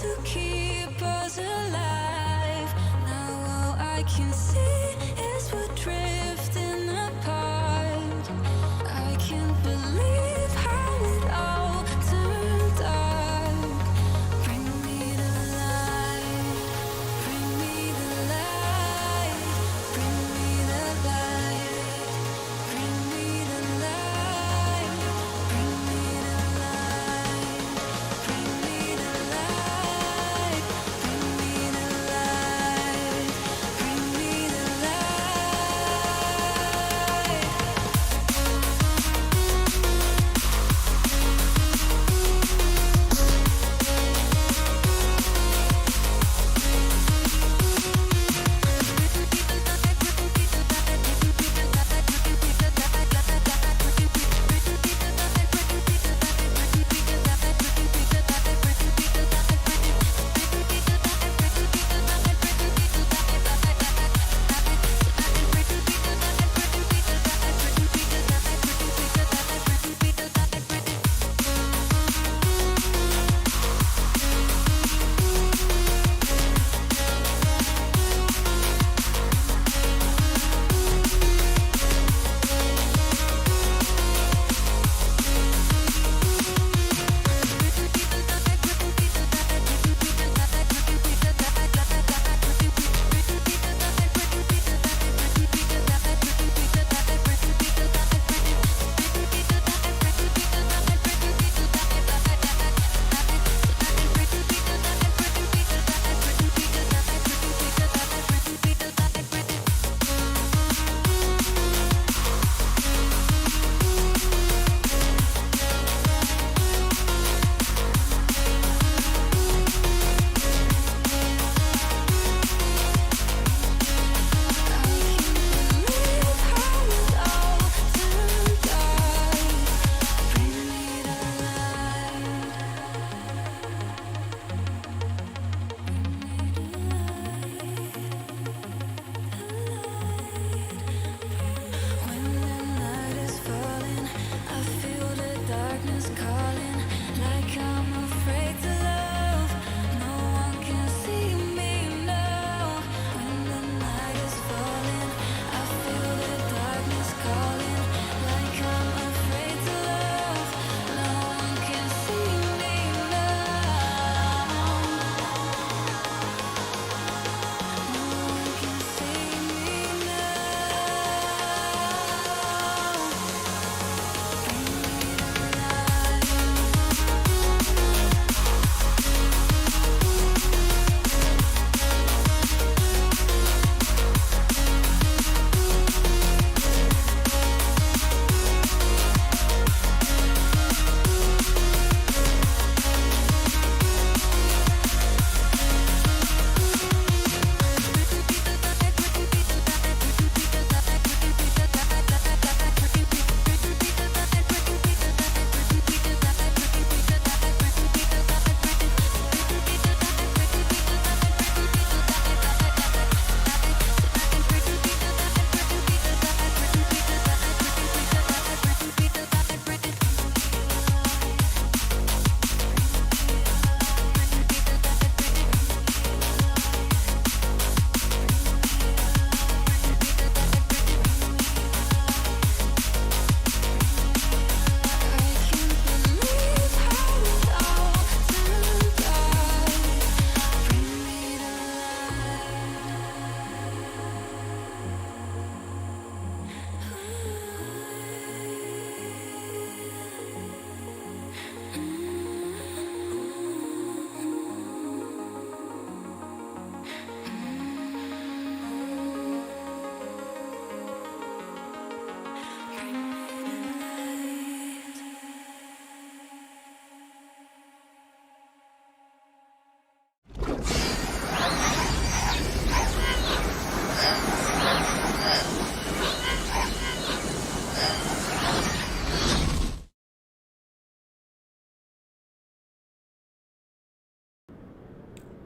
to keep us alive. Now all I can see is we're drifting apart. I can't believe how it all turned dark. Bring me the light, bring me the light, bring me the light, bring me the light, bring me the light, bring me the light, bring me the light, bring me the light.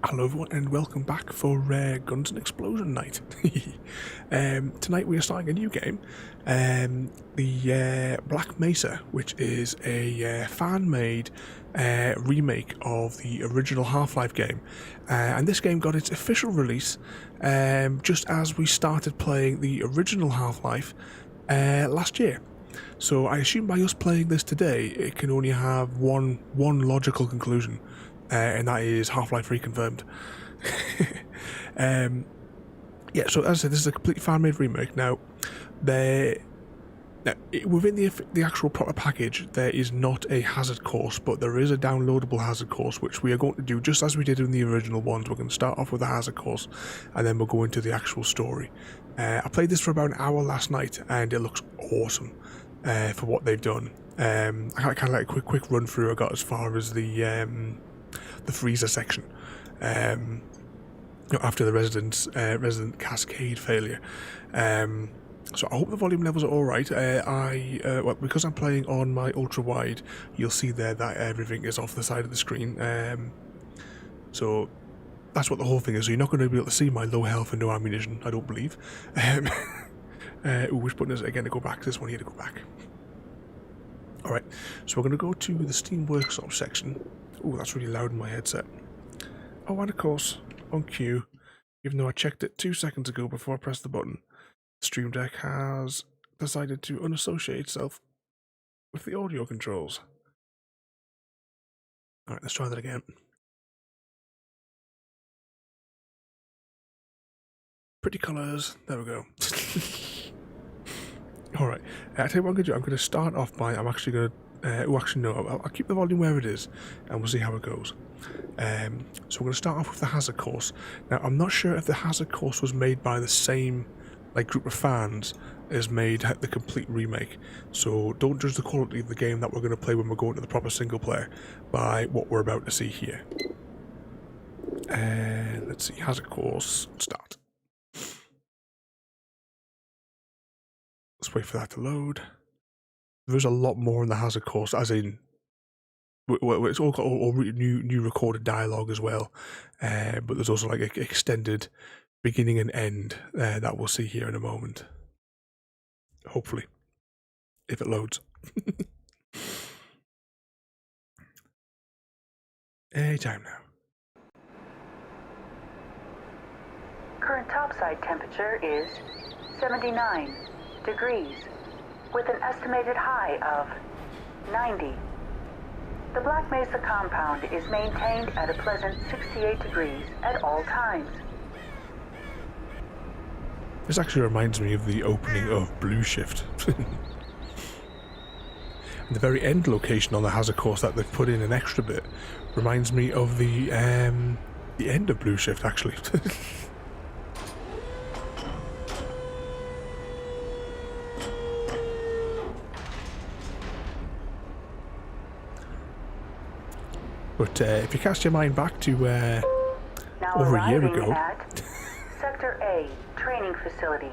Hello everyone and welcome back for Guns and Explosion Night. Tonight we are starting a new game, the Black Mesa, which is a fan-made remake of the original Half-Life game. And this game got its official release just as we started playing the original Half-Life last year. So I assume by us playing this today, it can only have one logical conclusion. And that is Half-Life reconfirmed. Yeah, so as I said, this is a complete fan-made remake. Now, within the actual proper package, there is not a hazard course, but there is a downloadable hazard course, which we are going to do just as we did in the original ones. We're going to start off with a hazard course, and then we'll go into the actual story. I played this for about an hour last night, and it looks awesome for what they've done. I kind of like a quick run through. I got as far as the freezer section after the resident Cascade failure. So I hope the volume levels are alright. Well, because I'm playing on my ultra wide, you'll see there that everything is off the side of the screen. So that's what the whole thing is. So you're not going to be able to see my low health and no ammunition, I don't believe. Which button is it again to go back? This one here to go back. Alright, so we're going to go to the Steam Workshop section. Oh, that's really loud in my headset. Oh, and of course, on cue, even though I checked it 2 seconds ago before I pressed the button, Stream Deck has decided to unassociate itself with the audio controls. Alright, let's try that again. Pretty colours, there we go. Alright, I'll tell you what I'm going to do. I'm going to start off by, I'm actually going to, I'll keep the volume where it is, and we'll see how it goes. So we're going to start off with the hazard course. Now, I'm not sure if the hazard course was made by the same group of fans as made the complete remake. So don't judge the quality of the game that we're going to play when we're going to the proper single player by what we're about to see here. Let's see, hazard course, start. Let's wait for that to load. There's a lot more in the hazard course, as in, it's all got all new recorded dialogue as well, but there's also like extended beginning and end that we'll see here in a moment. Hopefully, if it loads. Anytime now. Current topside temperature is 79 degrees, with an estimated high of 90. The Black Mesa compound is maintained at a pleasant 68 degrees at all times. This actually reminds me of the opening of Blue Shift. And the very end location on the hazard course that they've put in an extra bit reminds me of the end of Blue Shift, actually. But if you cast your mind back to over a year ago. At Sector A, training facility.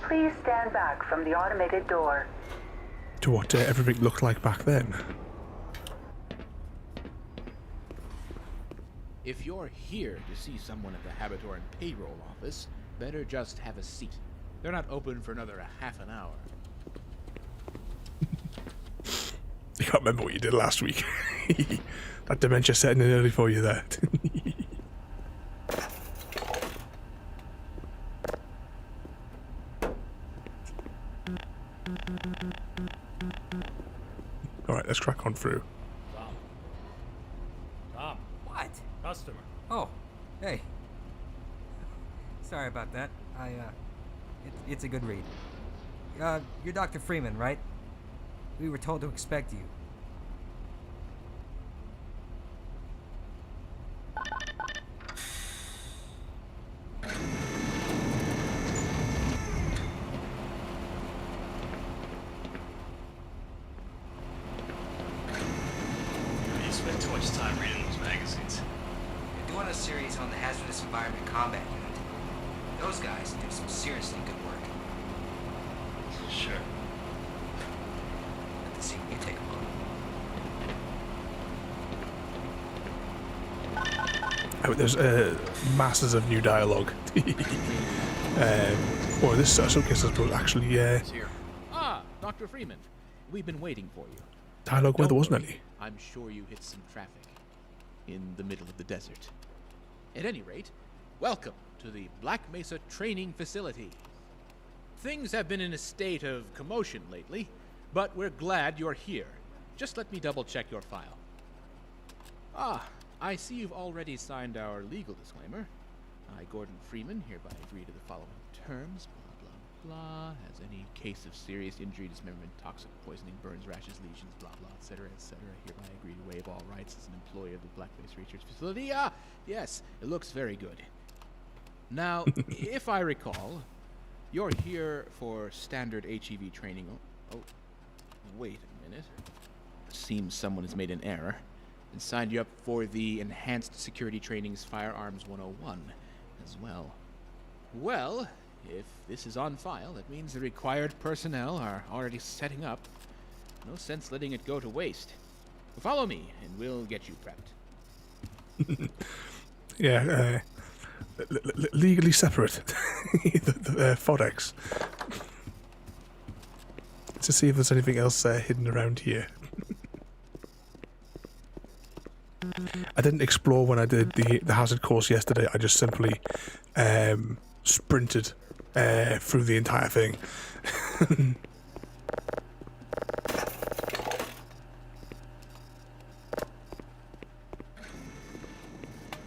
Please stand back from the automated door. To what everything looked like back then. If you're here to see someone at the Habitoran payroll office, better just have a seat. They're not open for another half an hour. You can't remember what you did last week. That dementia setting in early for you there. Alright, let's crack on through. Tom. What? Customer. Oh, hey. Sorry about that. It's a good read. You're Dr. Freeman, right? We were told to expect you. You spend too much time reading those magazines. We're doing a series on the hazardous environment combat unit. Those guys do some seriously good work. Sure. Let's see, you take a look. Oh, there's masses of new dialogue. Well, this showcase, I suppose, actually, Here. Ah, Dr. Freeman. We've been waiting for you. dialogue where there Don't wasn't worry, any. I'm sure you hit some traffic in the middle of the desert. At any rate, welcome to the Black Mesa Training Facility. Things have been in a state of commotion lately, but we're glad you're here. Just let me double-check your file. Ah, I see you've already signed our legal disclaimer. I, Gordon Freeman, hereby agree to the following terms. Blah, blah, blah. Has any case of serious injury, dismemberment, toxic poisoning, burns, rashes, lesions, blah, blah, etc., etc. Hereby agree to waive all rights as an employee of the Black Mesa Research Facility. Ah, yes, it looks very good. Now, if I recall, you're here for standard HEV training. Oh, wait a minute. Seems someone has made an error and signed you up for the Enhanced Security Training's Firearms 101 as well. Well, if this is on file, that means the required personnel are already setting up. No sense letting it go to waste. Follow me, and we'll get you prepped. Yeah, legally separate. the Fodex. To see if there's anything else hidden around here. I didn't explore when I did the hazard course yesterday. I just simply sprinted through the entire thing.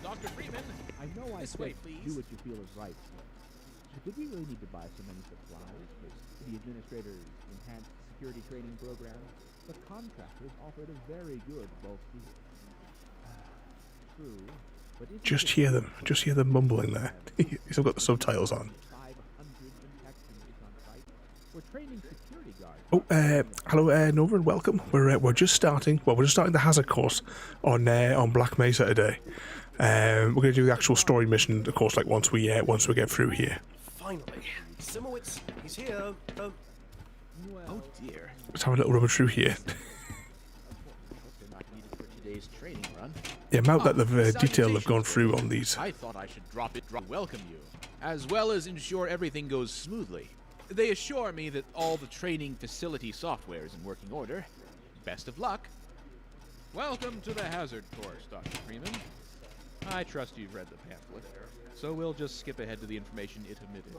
Dr. Freeman, I know I said do what you feel is right. But did we really need to buy so many supplies for the administrator's enhanced security training program? The contractors offered a very good bulk deal. True, but Just hear them mumbling there. I've got the subtitles on. 500 intact units on site. We're training security guards. Oh, hello, Nova, and welcome. We're just starting. Well, we're just starting the hazard course on Black Mesa today. We're going to do the actual story mission, of course, like once we get through here. Finally. Simowitz, he's here. Oh dear. Let's have a little rummage through here. They're not needed for today's training run. The amount that they've detail they've Salutations. gone through on these. I thought I should welcome you, as well as ensure everything goes smoothly. They assure me that all the training facility software is in working order. Best of luck. Welcome to the hazard course, Dr. Freeman. I trust you've read the pamphlet, so we'll just skip ahead to the information it omitted.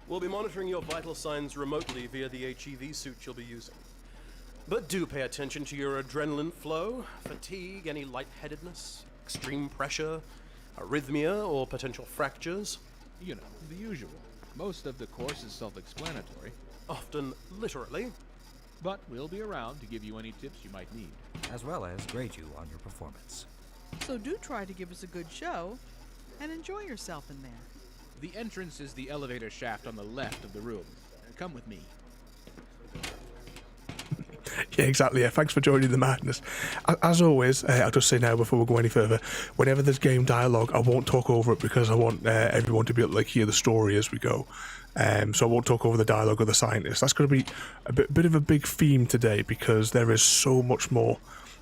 We'll be monitoring your vital signs remotely via the HEV suit you'll be using. But do pay attention to your adrenaline flow, fatigue, any lightheadedness, extreme pressure, arrhythmia, or potential fractures. You know, the usual. Most of the course is self-explanatory, Often literally. but we'll be around to give you any tips you might need. as well as grade you on your performance. So do try to give us a good show and enjoy yourself in there. The entrance is the elevator shaft on the left of the room. Come with me. Yeah, exactly. Yeah, thanks for joining the madness. As always, I'll just say now before we go any further, whenever there's game dialogue, I won't talk over it because I want everyone to be able to hear the story as we go. So I won't talk over the dialogue of the scientists. That's going to be a bit of a big theme today because there is so much more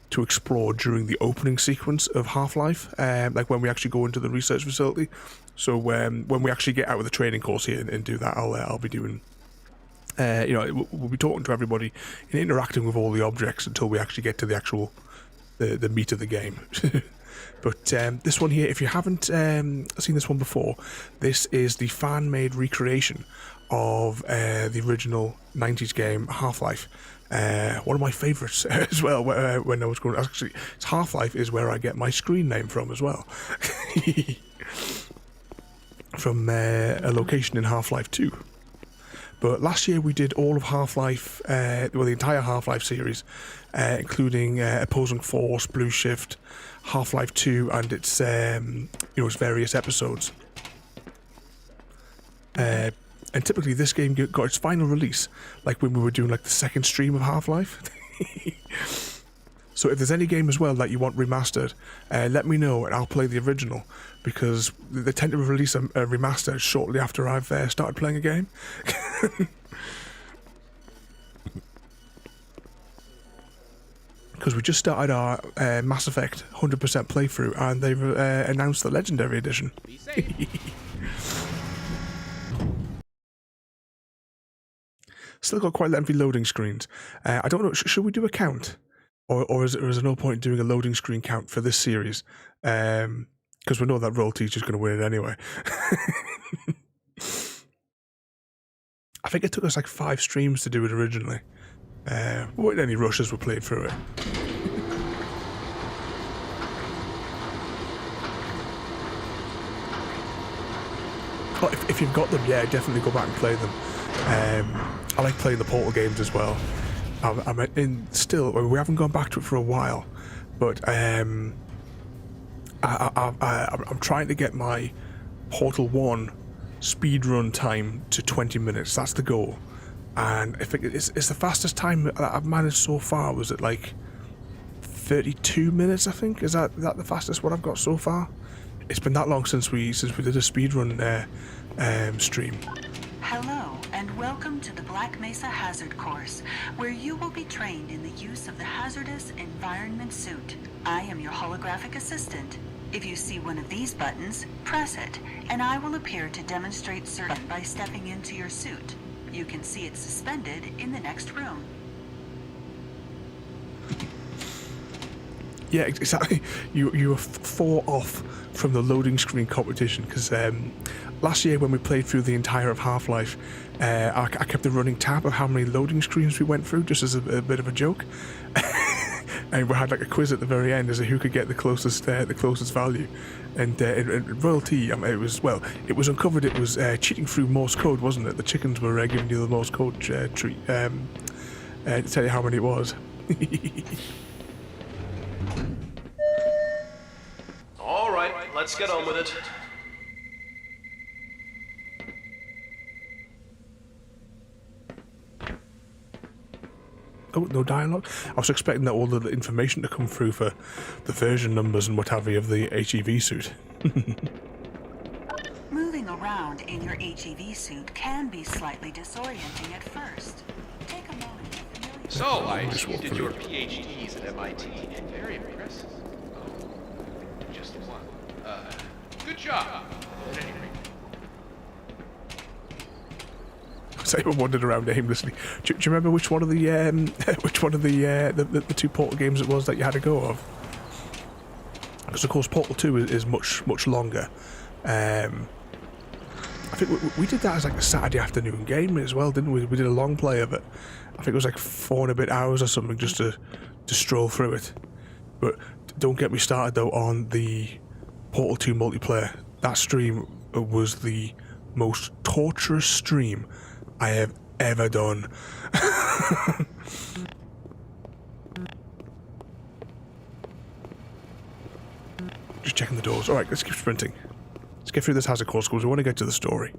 to explore during the opening sequence of Half-Life, like when we actually go into the research facility. So when we actually get out of the training course here and do that, I'll be doing. We'll be talking to everybody and interacting with all the objects until we actually get to the actual the meat of the game. But this one here, if you haven't seen this one before, this is the fan-made recreation of the original 90s game Half-Life. One of my favourites as well. When I was going, actually, it's Half-Life is where I get my screen name from as well. From a location in Half-Life 2. But last year we did all of Half-Life, the entire Half-Life series, including Opposing Force, Blue Shift, Half-Life 2, and its its various episodes. And typically this game got its final release, like when we were doing like the second stream of Half-Life. So if there's any game as well that you want remastered, let me know and I'll play the original, because they tend to release a remaster shortly after I've started playing a game. because we just started our Mass Effect 100% playthrough, and they've announced the Legendary Edition. Be safe. Still got quite lengthy loading screens. I don't know, should we do a count? Or is there no point in doing a loading screen count for this series? Because we know that Roll Teacher's going to win it anyway. I think it took us like 5 streams to do it originally. We weren't any rushes, we played through it. Oh, if you've got them, yeah, definitely go back and play them. I like playing the Portal games as well. I'm we haven't gone back to it for a while, but I'm trying to get my Portal 1 speedrun time to 20 minutes. That's the goal. And I think it's the fastest time that I've managed so far. Was it like 32 minutes, I think? Is that the fastest one I've got so far? It's been that long since we did a speedrun stream. Hello, and welcome to the Black Mesa Hazard Course, where you will be trained in the use of the hazardous environment suit. I am your holographic assistant. If you see one of these buttons, press it, and I will appear to demonstrate certain by stepping into your suit. You can see it suspended in the next room. Yeah, exactly. You were 4 off from the loading screen competition, because last year when we played through the entire of Half-Life, I kept a running tab of how many loading screens we went through, just as a bit of a joke. And we had like a quiz at the very end as to who could get the closest value. And in Royalty, it was uncovered it was cheating through Morse code, wasn't it? The chickens were giving you the Morse code treat to tell you how many it was. All right, let's get on with it. Oh, no dialogue? I was expecting that all the information to come through for the version numbers and what have you of the HEV suit. Moving around in your HEV suit can be slightly disorienting at first. Take a moment to familiarize. So, I see you did your PhDs at MIT. Very impressive. Oh, just one. Good job. At any rate. So I wandered around aimlessly. Do you remember which one of the the 2 Portal games it was that you had to go of? Because of course Portal 2 is much longer. I think we did that as like a Saturday afternoon game as well, didn't we? We did a long play of it. I think it was like 4 and a bit hours or something just to stroll through it. But don't get me started though on the Portal 2 multiplayer. That stream was the most torturous stream I have ever done. Just checking the doors. Alright, let's keep sprinting. Let's get through this hazard course because we want to get to the story.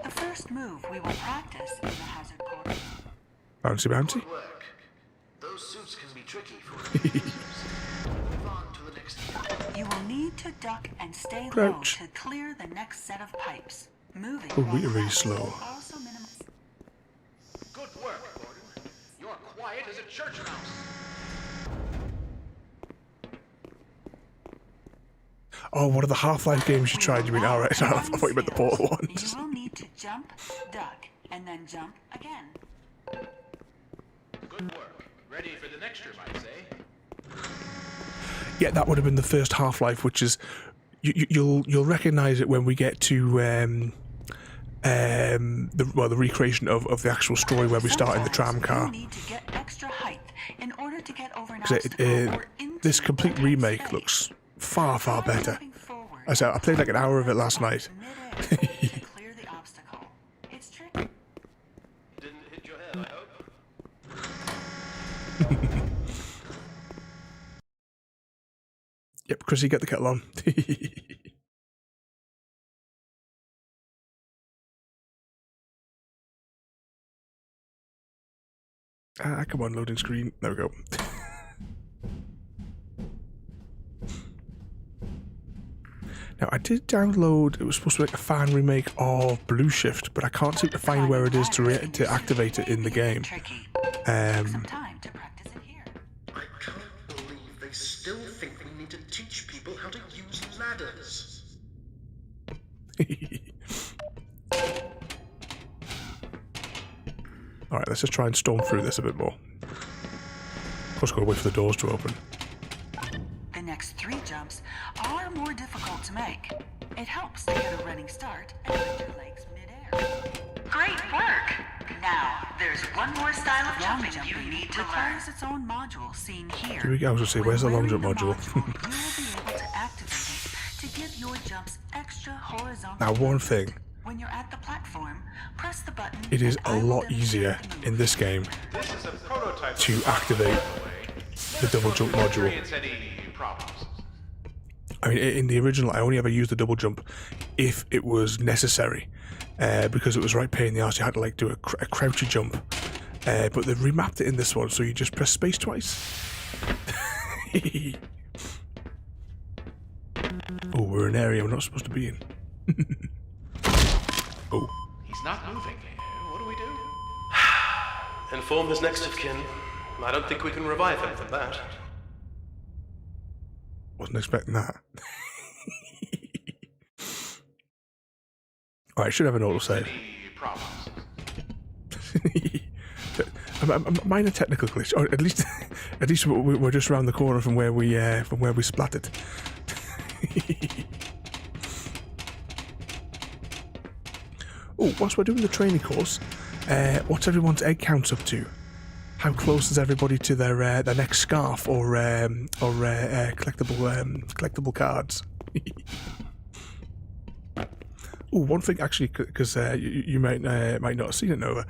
The first move we will practice in the hazard course. Bouncy. Good work. Those suits can be tricky for users. Move on to the next step. You will need to duck and stay Crouch. low to clear the next set of pipes. Moving Oh, while really fast slow. will also minimize. Good work, Gordon. You're quiet as a church mouse. Oh, one of the Half-Life games you tried, you mean? Alright, I thought you meant the Portal ones. You will need to jump, duck, and then jump again. Good work. Ready for the next room, I'd say. Yeah, that would have been the first Half-Life, which is you'll recognise it when we get to the recreation of the actual story where we start in the tram car. You need to get extra height in order to get over an 'Cause obstacle or into this complete the remake space. looks far better. Moving forward, I said I played like an hour of it last night. midair to clear the obstacle. It's tricky. Didn't hit your head, I hope. Yep, Chrissy, get the kettle on. Come on, loading screen. There we go. Now, I did download, it was supposed to be like a fan remake of Blue Shift, but I can't seem to find where it is to activate it in the game. Tricky. Some time to practice it here. I can't believe they still think we need to teach people how to use ladders. Alright, let's just try and storm through this a bit more. Of course, gotta wait for the doors to open. The next 3 jumps are more difficult to make. It helps to get a running start and lift your legs midair. Great work! Now, there's one more style of jumping you need to learn. Its own module seen here. Here we go. I was going to say, where's the long jump module? You will be able to activate it to give your jumps extra horizontal. Now, one thing. When you're at the platform, press the button. It is a lot easier in this game This is a prototype to activate the double jump module. Experience any problems? I mean, in the original, I only ever used the double jump if it was necessary, because it was right pain in the arse. You had to like do a crouchy jump, but they've remapped it in this one, so you just press space twice. Oh, we're in an area we're not supposed to be in. Oh. He's not moving. What do we do? Inform his next of kin. I don't think we can revive him from that. Wasn't expecting that. Alright, I should have an autosave. Any problems? A minor technical glitch, or at least we're just around the corner from where we splattered. Oh, whilst we're doing the training course, what's everyone's egg count up to? How close is everybody to their next scarf or collectible cards? Oh, one thing actually, because you might not have seen it, Nova.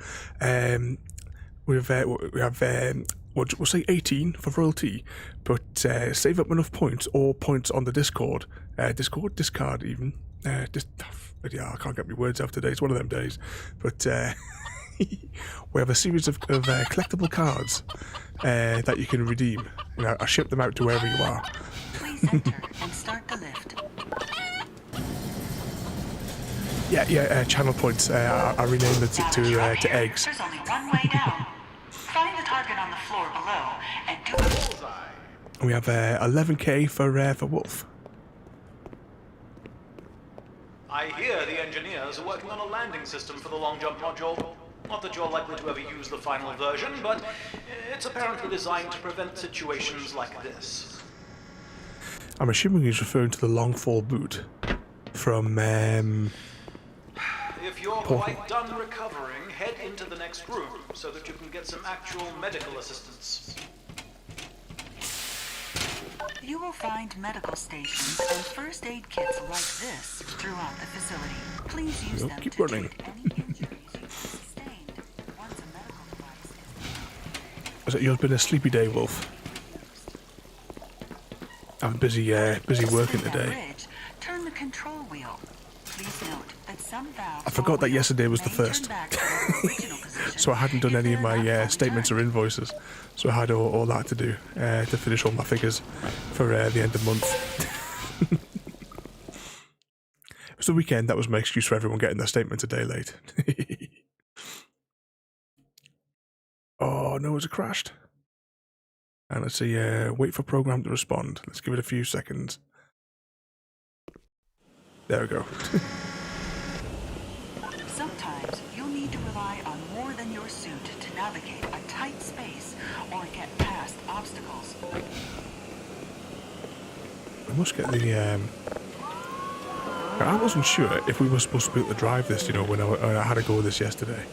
We have we'll say 18 for royalty, but save up enough points or points on the Discord, discard even. Yeah, I can't get my words out today. It's one of them days, but we have a series of collectible cards that you can redeem. You know, I'll ship them out to wherever you are. Please enter and start the lift. Yeah, channel points. I renamed it to eggs. There's only one way down. Find the target on the floor below and do a bullseye. We have 11k for Wolf. I hear the engineers are working on a landing system for the long jump module. Not that you're likely to ever use the final version, but it's apparently designed to prevent situations like this. I'm assuming he's referring to the long fall boot from If you're quite done recovering, head into the next room so that you can get some actual medical assistance. You will find medical stations and first aid kits like this throughout the facility. Please use them keep to running. treat any injuries you sustained once a medical device is. Has it yours been a sleepy day, Wolf? I'm busy working today. Bridge, turn the control wheel. Please note that some valves I forgot that yesterday was the may turn first. back to their original position So I hadn't done if any of they're my not fully statements or turned. invoices. So I had all that to do to finish all my figures for the end of the month. It was the weekend. That was my excuse for everyone getting their statements a day late. Oh no, it's crashed. And let's see, wait for program to respond. Let's give it a few seconds. There we go. Sometimes you'll need to rely on more than your suit to navigate a tight space or get past obstacles. We must get the. I wasn't sure if we were supposed to be able to drive this, you know, when I had to go with this yesterday.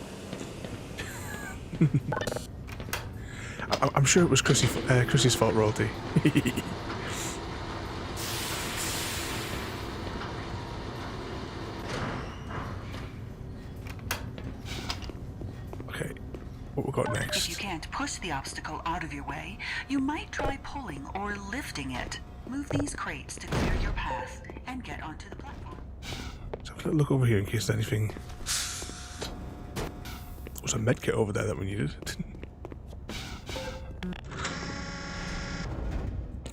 I'm sure it was Chrissy's fault, royalty. Okay, what we got next? If you can't push the obstacle out of your way, you might try pulling or lifting it. Move these crates to clear your path and get onto the platform. So have a look over here in case there's anything. There was a medkit over there that we needed.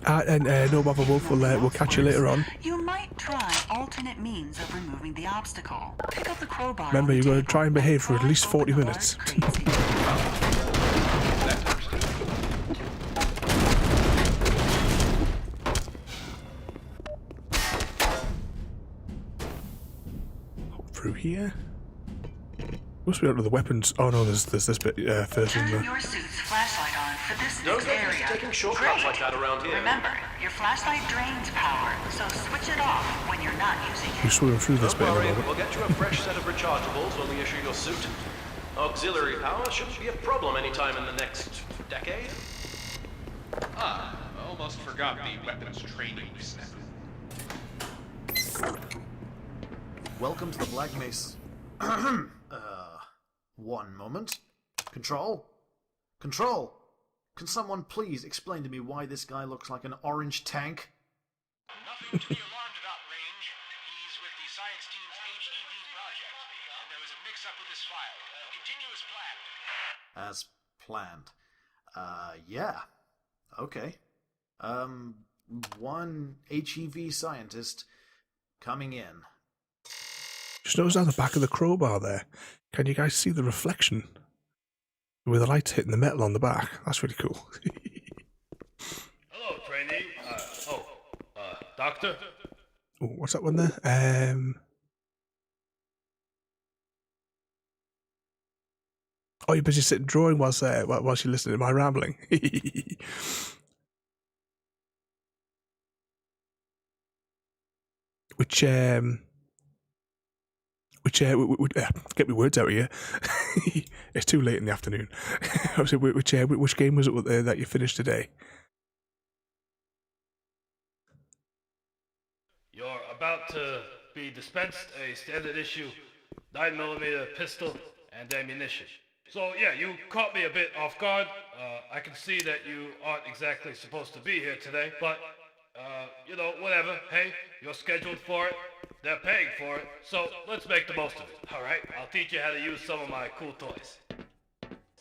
And no bother, Wolf. We'll catch you later on. You might try alternate means of removing the obstacle. Pick up the crowbar. Remember, you've got to try and behave for at least 40 minutes. That through here. Must be out of the weapons. Oh no, there's this bit first, isn't Turn there? your suit's flashlight on for this Don't next get used area. to taking shortcuts like that around here. Remember, your flashlight drains power, so switch it off when you're not using We're it. swimming through this Don't bit in a worry, moment. we'll get you a fresh set of rechargeables when we issue your suit. Auxiliary power shouldn't be a problem anytime in the next decade. Ah, almost forgot the weapons training step. Welcome to the Black Mesa. One moment. Control? Control! Can someone please explain to me why this guy looks like an orange tank? Nothing to be alarmed about, Range. He's with the science team's HEV project, and there was a mix-up with his file. Continue as planned. As planned. Yeah. Okay. One HEV scientist coming in. Just notice on the back of the crowbar there. Can you guys see the reflection? With the lights hitting the metal on the back. That's really cool. Hello, trainee. Doctor? Oh, what's that one there? Oh, you're busy sitting drawing whilst you're listening to my rambling. Which get me words out of here. It's too late in the afternoon. I was which game was it that you finished today? You're about to be dispensed a standard issue 9mm pistol and ammunition. So yeah, you caught me a bit off guard. I can see that you aren't exactly supposed to be here today, but whatever. Hey, you're scheduled for it. They're paying for it, so let's make the most of it. Alright, I'll teach you how to use some of my cool toys.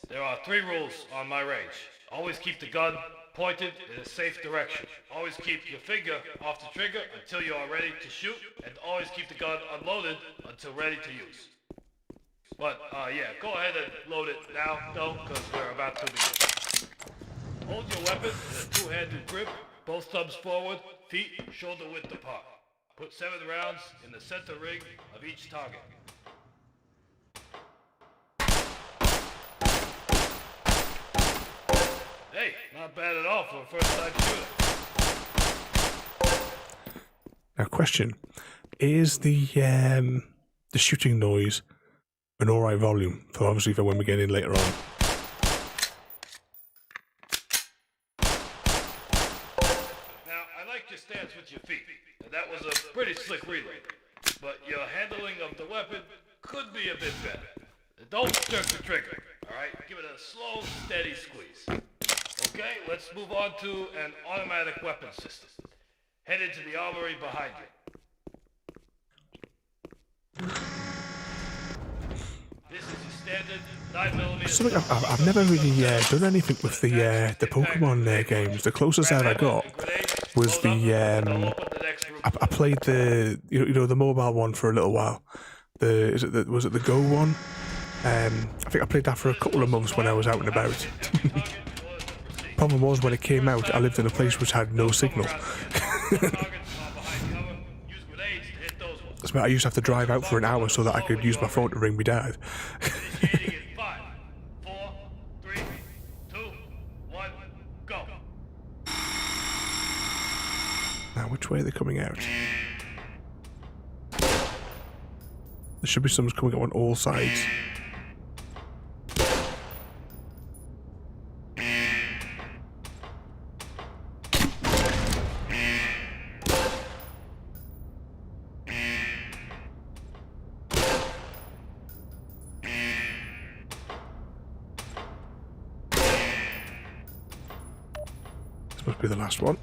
There are 3 rules on my range. Always keep the gun pointed in a safe direction. Always keep your finger off the trigger until you are ready to shoot, and always keep the gun unloaded until ready to use. But, go ahead and load it now, though, because we're about to begin. Hold your weapon in a 2-handed grip, both thumbs forward, feet shoulder width apart. Put 7 rounds in the center ring of each target. Hey, not bad at all for a first-time shooter. Now, question: is the shooting noise an alright volume for obviously for when we get in later on? Now, I like your stance with your feet. That was a pretty slick relay, but your handling of the weapon could be a bit better. Don't jerk the trigger, alright? Give it a slow, steady squeeze. Okay, let's move on to an automatic weapon system. Head into the armory behind you. This is your standard 9mm. Something I've never really done anything with the Pokemon games. The closest I ever got was the I played the the mobile one for a little while. Was it the Go one? I think I played that for a couple of months when I was out and about. Problem was when it came out, I lived in a place which had no signal. I used to have to drive out for an hour so that I could use my phone to ring my dad. 5, 4, 3, 2, 1, go. Now, which way are they coming out? There should be some coming out on all sides. This must be the last one.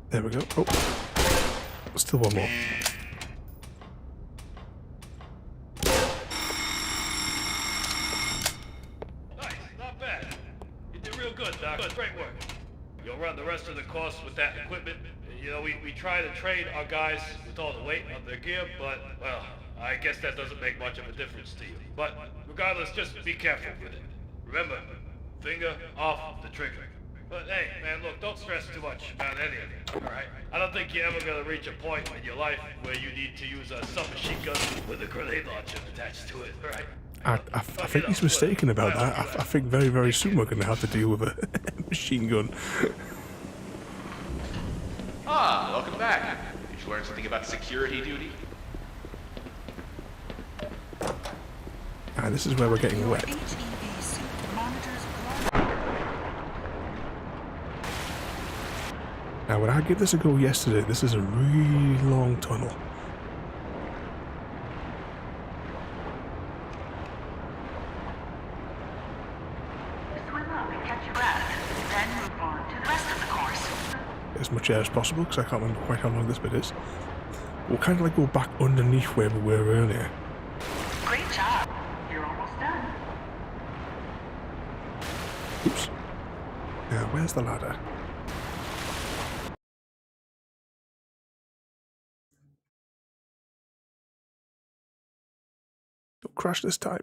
There we go. Oh, still one more. Nice, not bad. You did real good, Doc. Great work. You'll run the rest of the course with that equipment. We try to train our guys with all the weight on their gear, but, well, I guess that doesn't make much of a difference to you. But regardless, just be careful with it. Remember, finger off the trigger. But hey, man, look, don't stress too much about any of it, alright? I don't think you're ever gonna reach a point in your life where you need to use a submachine gun with a grenade launcher attached to it, right? I think he's mistaken about that. I think very, very soon we're going to have to deal with a machine gun. Ah, welcome back. Did you learn something about security duty? And this is where we're getting wet. Now, when I gave this a go yesterday, this is a really long tunnel. As much air as possible, because I can't remember quite how long this bit is. We'll kind of like go back underneath where we were earlier. Great job. You're almost done. Oops. Now, where's the ladder? Don't crash this time.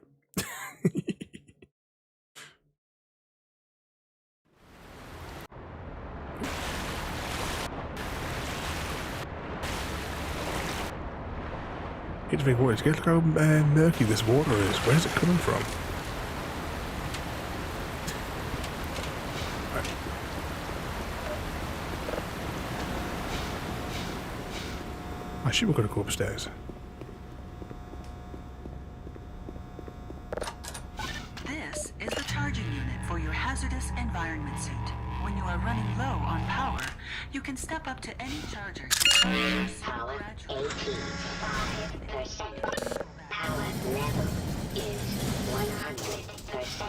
It's big water. Look how murky this water is. Where's it coming from? Right. I assume we're going to go upstairs. This is the charging unit for your hazardous environment suit. When you are running low on power, you can step up to any charger to charge your suit gradually. 85%. Power level is 100%.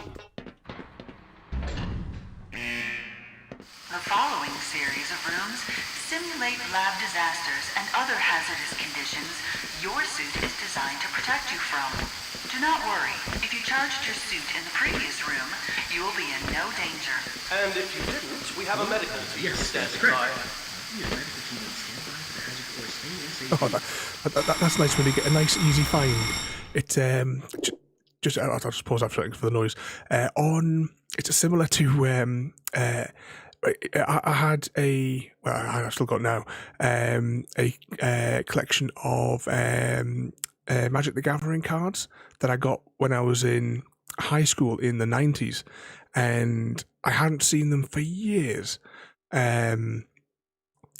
The following series of rooms simulate lab disasters and other hazardous conditions your suit is designed to protect you from. Do not worry. If you charged your suit in the previous room, you will be in no danger. And if you didn't, we have a medical team standing by. Oh, that's nice when you get a nice, easy find. It just I'll just pause that for the noise. It's similar to I had a I've still got now a collection of Magic the Gathering cards that I got when I was in high school in the 90s, and I hadn't seen them for years. I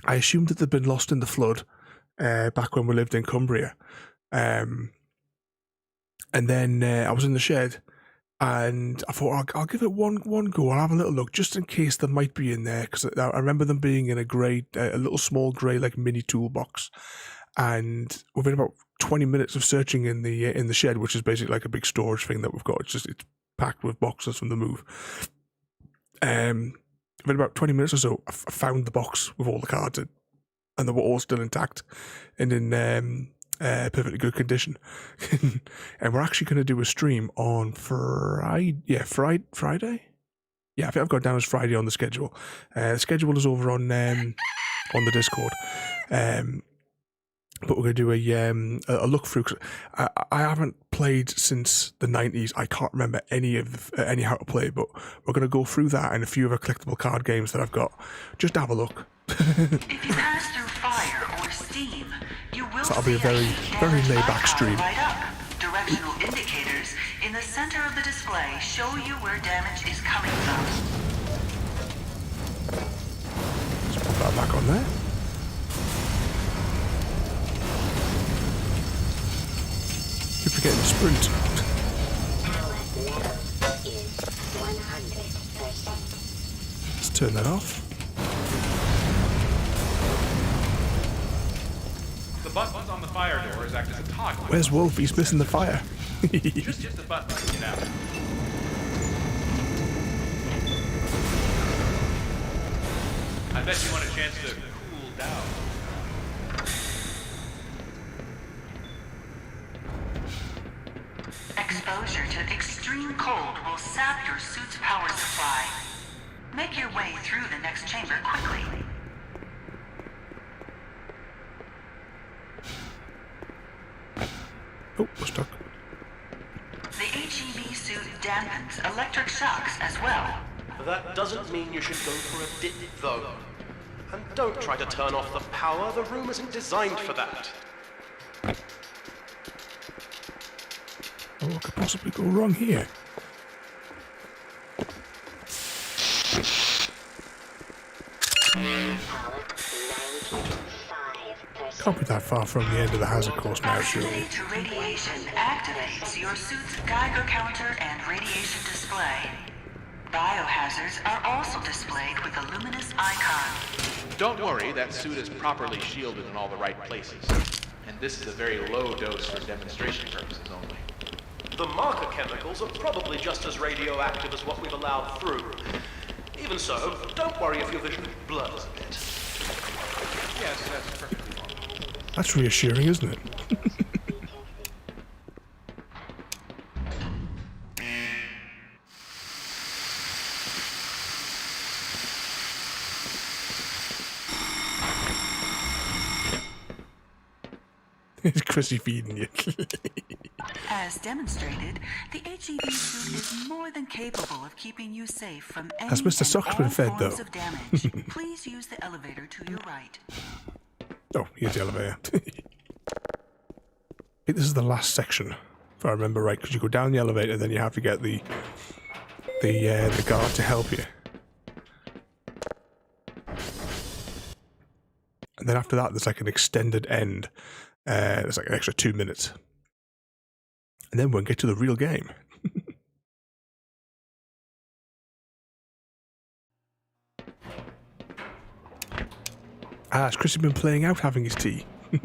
assumed that they'd been lost in the flood back when we lived in Cumbria. And then I was in the shed, and I thought I'll give it one go. I'll have a little look just in case they might be in there, because I remember them being in a little small grey like mini toolbox. And within about 20 minutes of searching in the shed, which is basically like a big storage thing that we've got, it's packed with boxes from the move. Within about 20 minutes or so, I found the box with all the cards in, and they were all still intact and in perfectly good condition. And we're actually going to do a stream on Friday. Yeah, I think I've got down as Friday on the schedule. The schedule is over on the Discord. But we're going to do a look through. I haven't played since the 90s. I can't remember any how to play, but we're going to go through that and a few other collectible card games that I've got. Just have a look. If you pass through fire or steam, you will so that'll be a very laid-back stream. Light up. Directional indicators in the center of the display show you where damage is coming from. Let's put that back on there. Keep forgetting to sprint. Let's turn that off. The buttons on the fire doors act as a toggle. Where's Wolf? He's missing the fire. Just hit the button to get out. I bet you want a chance to cool down. Exposure to extreme cold will sap your suit's power supply. Make your way through the next chamber quickly. Oh, we're stuck. The HEV suit dampens electric shocks as well. that doesn't mean you should go for a dip, though. And don't try to turn off the power. The room isn't designed for that. Oh, what could possibly go wrong here? Can't be that far from the end of the hazard course now, surely. Proximity to radiation activates your suit's Geiger counter and radiation display. Biohazards are also displayed with a luminous icon. Don't worry, that suit is properly shielded in all the right places. And this is a very low dose for demonstration purposes only. The marker chemicals are probably just as radioactive as what we've allowed through. Even so, don't worry if your vision blurs a bit. Yes, that's perfectly normal. That's reassuring, isn't it? It's Chrissy feeding you. As demonstrated, the HEV suit is more than capable of keeping you safe from any Has Mr. and Sock's all been fed, forms though? of damage. Please use the elevator to your right. Oh, here's the elevator. I think this is the last section, if I remember right, because you go down the elevator, then you have to get the guard to help you. And then after that, there's like an extended end. There's like an extra 2 minutes. And then we'll get to the real game. Has Chrissy been playing out having his tea? We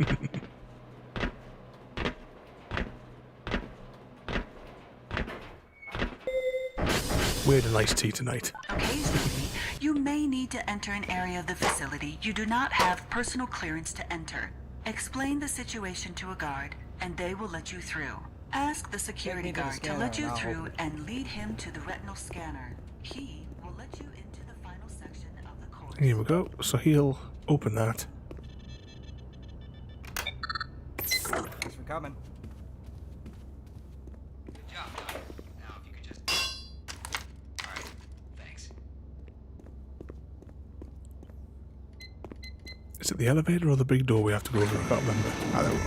had a nice tea tonight. Occasionally, you may need to enter an area of the facility you do not have personal clearance to enter. Explain the situation to a guard, and they will let you through. Ask the security Take me to the guard to scanner let you and I'll through open it. and lead him to the retinal scanner. He will let you into the final section of the course. Here we go. So he'll open that. Thanks for coming. Good job, Doc. Now, if you could just... Alright, thanks. Is it the elevator or the big door we have to go over? I can't remember. I don't know.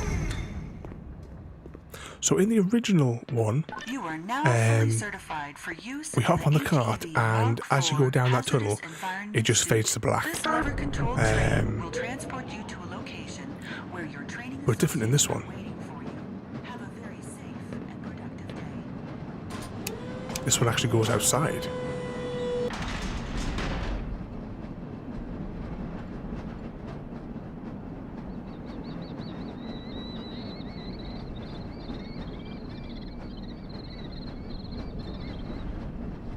So in the original one, You are now fully certified for use we in hop on the HEV cart, and Mark as you go IV down that hazardous tunnel, environment it just suit. fades to black. This lever-controlled train will transport you to a location where your training But different in this one. associates are waiting for you. Have a very safe and productive day. This one actually goes outside.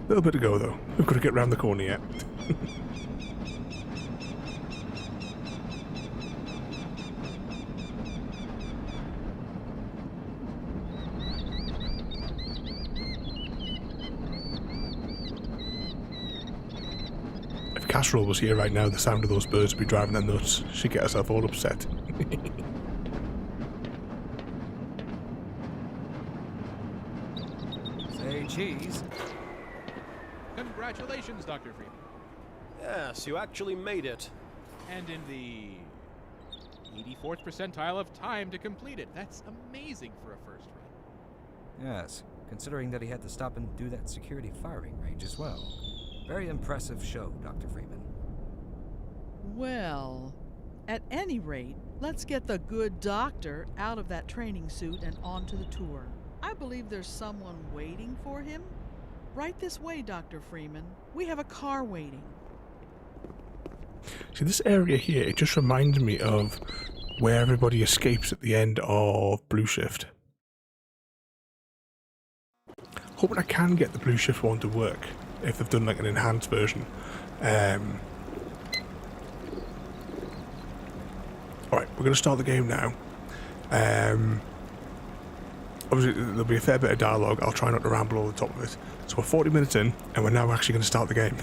A little bit to go though. We've got to get round the corner yet. If Casserole was here right now, the sound of those birds would be driving her nuts. She'd get herself all upset. Say cheese. Congratulations, Dr. Freeman. Yes, you actually made it. And in the 84th percentile of time to complete it. That's amazing for a first run. Yes, considering that he had to stop and do that security firing range as well. Very impressive show, Dr. Freeman. Well, at any rate, let's get the good doctor out of that training suit and onto the tour. I believe there's someone waiting for him. Right this way, Dr. Freeman. We have a car waiting. See, this area here, it just reminds me of where everybody escapes at the end of Blue Shift. Hoping I can get the Blue Shift one to work, if they've done like an enhanced version. Alright, we're going to start the game now. Obviously, there'll be a fair bit of dialogue. I'll try not to ramble over the top of it. So we're 40 minutes in, and we're now actually going to start the game.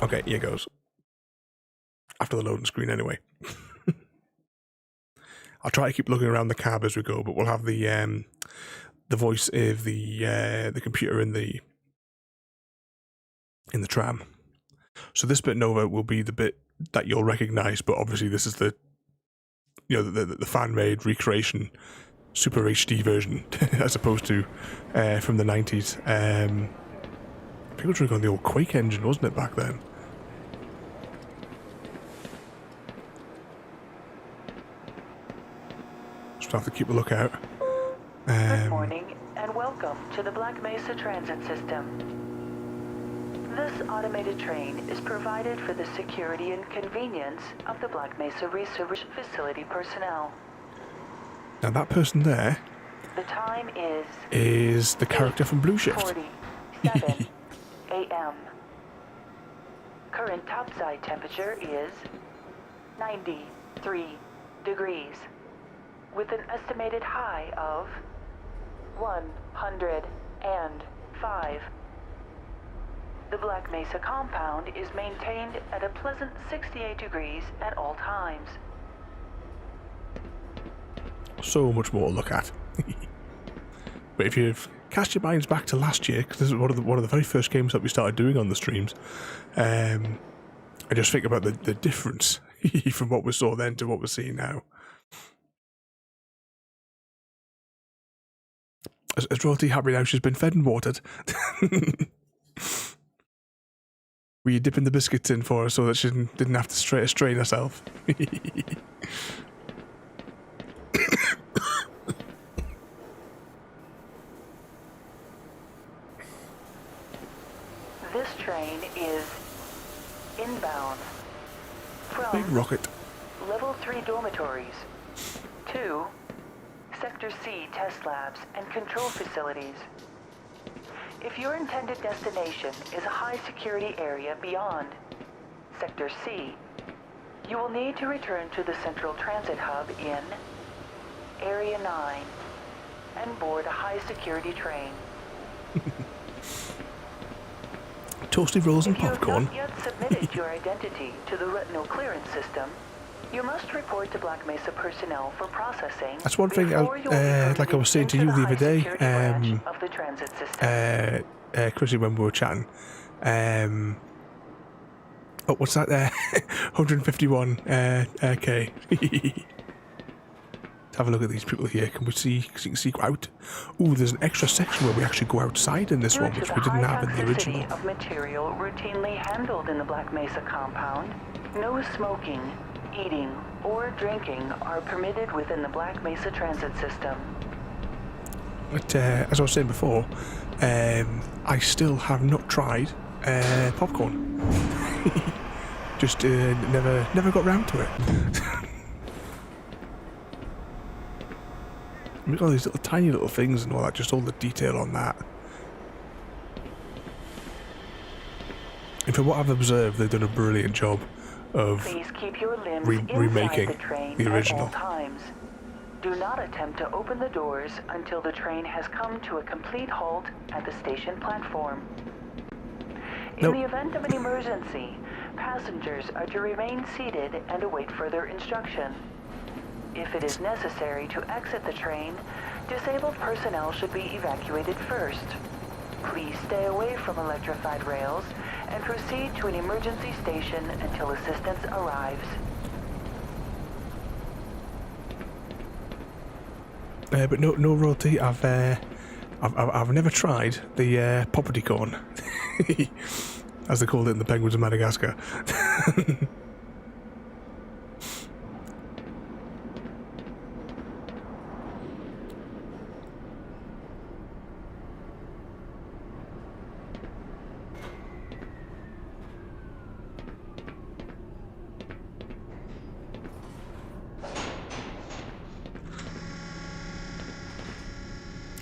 Okay, here goes. After the loading screen, anyway. I'll try to keep looking around the cab as we go, but we'll have the voice of the computer in the in the tram. So this bit Nova will be the bit that you'll recognise, but obviously this is the the fan-made recreation, Super HD version, as opposed to from the 90s. People were drinking on the old Quake engine, wasn't it, back then? Just have to keep a lookout. Good morning and welcome to the Black Mesa Transit System. This automated train is provided for the security and convenience of the Black Mesa Research Facility personnel. Now that person there The time is the character from Blue Shift. 8:47 a.m. Current topside temperature is 93 degrees, with an estimated high of 105. The Black Mesa compound is maintained at a pleasant 68 degrees at all times. So much more to look at. But if you've cast your minds back to last year, because this is one of the very first games that we started doing on the streams, I just think about the difference from what we saw then to what we're seeing now. As Royalty happy now, she's been fed and watered. Were you dipping the biscuits in for her so that she didn't have to strain herself? This train is inbound from Big rocket. Level 3 dormitories to Sector C test labs and control facilities. If your intended destination is a high security area beyond Sector C, you will need to return to the central transit hub in Area 9 and board a high security train. Toasty rolls and popcorn. If you have not yet submitted your identity to the retinal clearance system, you must report to Black Mesa personnel for processing. That's one thing, like I was saying to you the other day, of the transit system. Chrissy, when we were chatting. Oh, what's that there? 151 K. Have a look at these people here. Can we see? Because you can see out. Ooh, there's an extra section where we actually go outside in this one, which we didn't have in the original. Due to the high toxicity of material routinely handled in the Black Mesa compound, no smoking, eating, or drinking are permitted within the Black Mesa transit system. But as I was saying before, I still have not tried popcorn. Just never got round to it. Look at all these little tiny little things and all that, just all the detail on that. And from what I've observed, they've done a brilliant job of Please keep your limbs remaking inside the train the at original. all times. Do not attempt to open the doors until the train has come to a complete halt at the station platform. In the event of an emergency, passengers are to remain seated and await further instruction. If it is necessary to exit the train, disabled personnel should be evacuated first. Please stay away from electrified rails and proceed to an emergency station until assistance arrives. But no Royalty. I've never tried the property corn, as they called it in the Penguins of Madagascar.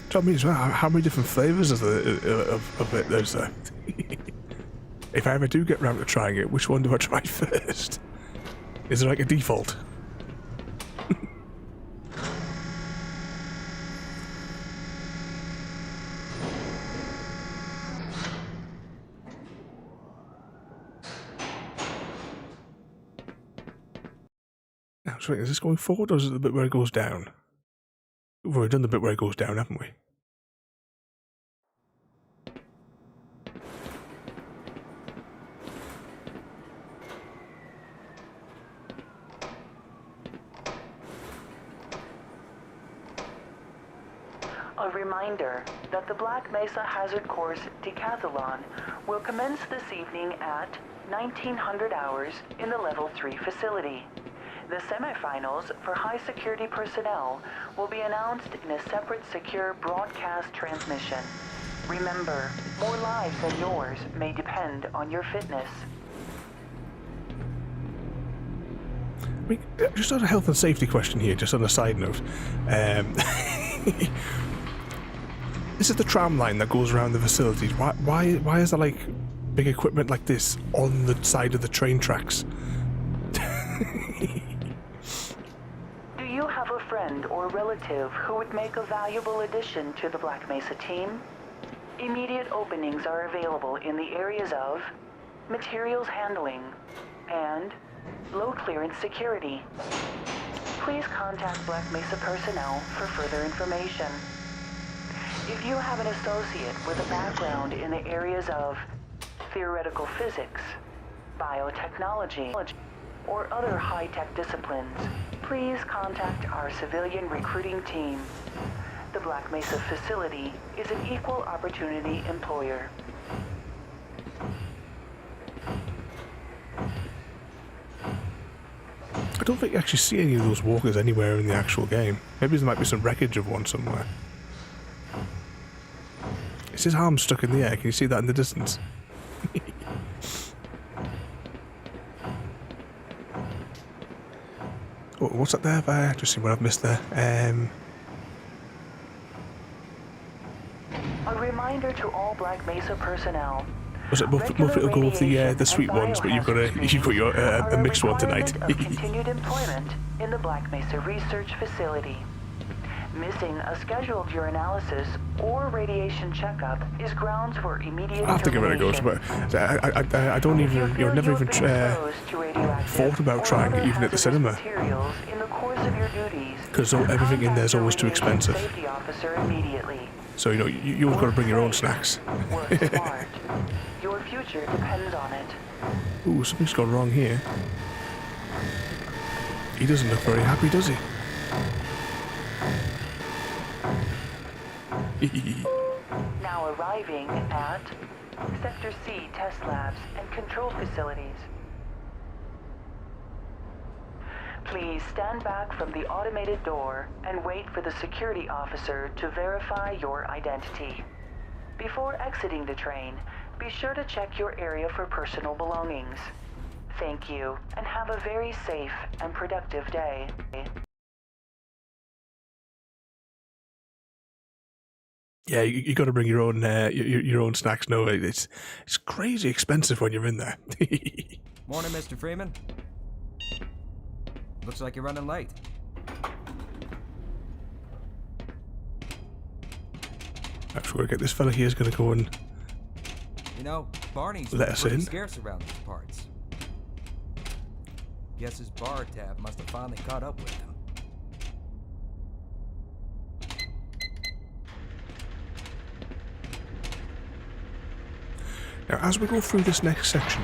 Tell me as well, how many different flavours of it there's there? If I ever do get round to trying it, which one do I try first? Is there like a default? Now, so is this going forward or is it the bit where it goes down? We've done the bit where it goes down, haven't we? A reminder that the Black Mesa Hazard Course Decathlon will commence this evening at 1900 hours in the Level 3 facility. The semifinals for high-security personnel will be announced in a separate secure broadcast transmission. Remember, more lives than yours may depend on your fitness. I mean, just on a health and safety question here, just on a side note. This is the tram line that goes around the facilities. Why is there like big equipment like this on the side of the train tracks? Do you have a friend or relative who would make a valuable addition to the Black Mesa team? Immediate openings are available in the areas of materials handling and low clearance security. Please contact Black Mesa personnel for further information. If you have an associate with a background in the areas of theoretical physics, biotechnology, or other high-tech disciplines, please contact our civilian recruiting team. The Black Mesa facility is an equal opportunity employer. I don't think you actually see any of those walkers anywhere in the actual game. Maybe there might be some wreckage of one somewhere. Is his arm stuck in the air? Can you see that in the distance? Oh, what's that there? Just see what I've missed there. A reminder to all Black Mesa personnel. Was it Muffet will go with the sweet ones, but you've got a mixed one tonight. Of continued employment in the Black Mesa Research Facility. Missing a scheduled urinalysis or radiation checkup is grounds for immediate I have to give it a go, but I don't even, never even thought about trying it even at the cinema. Because everything in there is always too expensive. So, you've got to bring your own snacks. Work smart. Your future depends on it. Ooh, something's gone wrong here. He doesn't look very happy, does he? Now arriving at Sector C test labs and control facilities. Please stand back from the automated door and wait for the security officer to verify your identity. Before exiting the train, be sure to check your area for personal belongings. Thank you, and have a very safe and productive day. Yeah, you got to bring your own snacks. No, it's crazy expensive when you're in there. Morning, Mr. Freeman. Looks like you're running late. Actually, we'll get this fella here is going to go and Barney's let us in. Scarce around these parts. Guess his bar tab must have finally caught up with him. Now, as we go through this next section,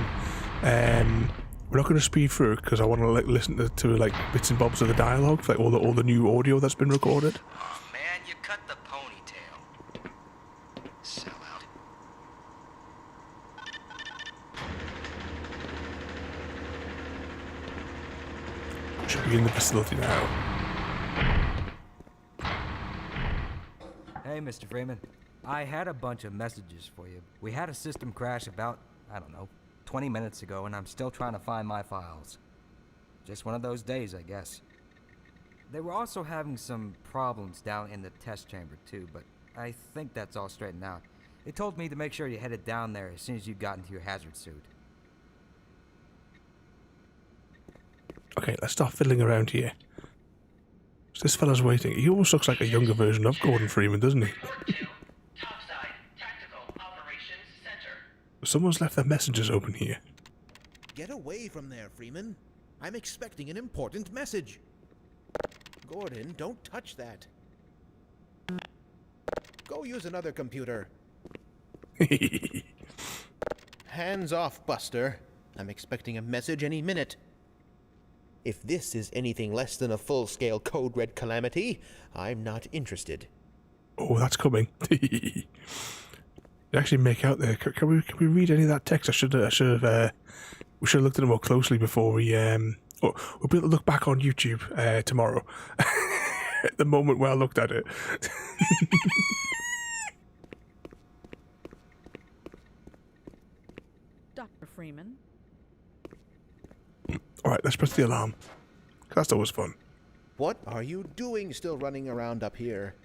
we're not going to speed through it because I want to listen to bits and bobs of the dialogue, like all the new audio that's been recorded. Oh man, you cut the ponytail. Sell out. Should be in the facility now. Hey, Mr. Freeman. I had a bunch of messages for you. We had a system crash about, 20 minutes ago, and I'm still trying to find my files. Just one of those days, I guess. They were also having some problems down in the test chamber, too, but I think that's all straightened out. They told me to make sure you headed down there as soon as you got into your hazard suit. Okay, let's start fiddling around here. So this fella's waiting. He almost looks like a younger version of Gordon Freeman, doesn't he? Someone's left their messages open here. Get away from there, Freeman. I'm expecting an important message. Gordon, don't touch that. Go use another computer. Hands off, Buster. I'm expecting a message any minute. If this is anything less than a full-scale code red calamity, I'm not interested. Oh, that's coming. You actually make out there. Can we read any of that text? We should have looked at it more closely before we we'll be able to look back on YouTube tomorrow. At the moment where I looked at it. Dr. Freeman. Alright, let's press the alarm. That's always fun. What are you doing still running around up here?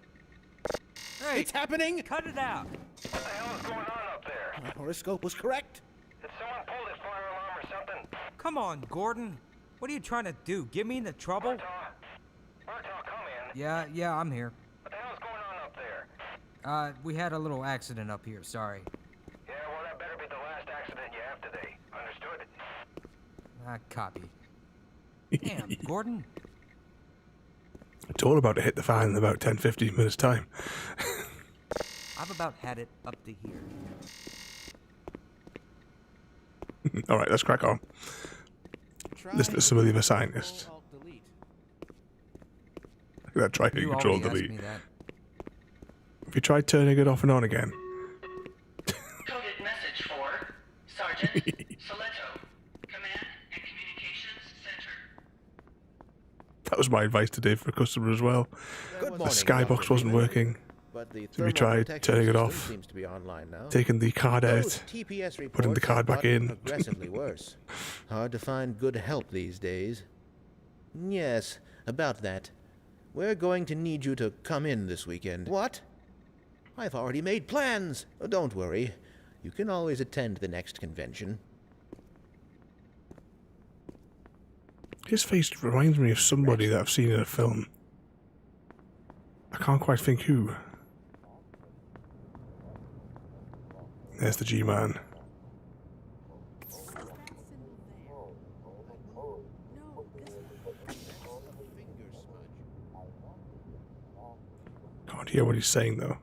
Hey, it's happening! Cut it out! What the hell is going on up there? My horoscope was correct. Did someone pull this fire alarm or something? Come on, Gordon. What are you trying to do? Get me into trouble? Murtaugh, come in. Yeah, I'm here. What the hell's going on up there? We had a little accident up here, sorry. Yeah, well, that better be the last accident you have today. Understood? Copy. Damn, Gordon. It's all about to hit the fan in about 10-15 minutes time. I've about had it up to here. Alright, let's crack on. Listen to some of the other scientists. Look at that, try to control delete. Have you tried turning it off and on again? Coded message for Sergeant Soleto, Command and Communications Center. That was my advice today for a customer as well. Good The morning, skybox Dr. wasn't Freeman. working. But the So we tried thermal turning it protection off, system seems to be online now. taking the card Those out, TPS putting the reports card have back gotten in. Progressively worse. Hard to find good help these days. Yes, about that. We're going to need you to come in this weekend. What? I've already made plans. Oh, don't worry. You can always attend the next convention. His face reminds me of somebody that I've seen in a film. I can't quite think who. There's the G-Man. Can't hear what he's saying though.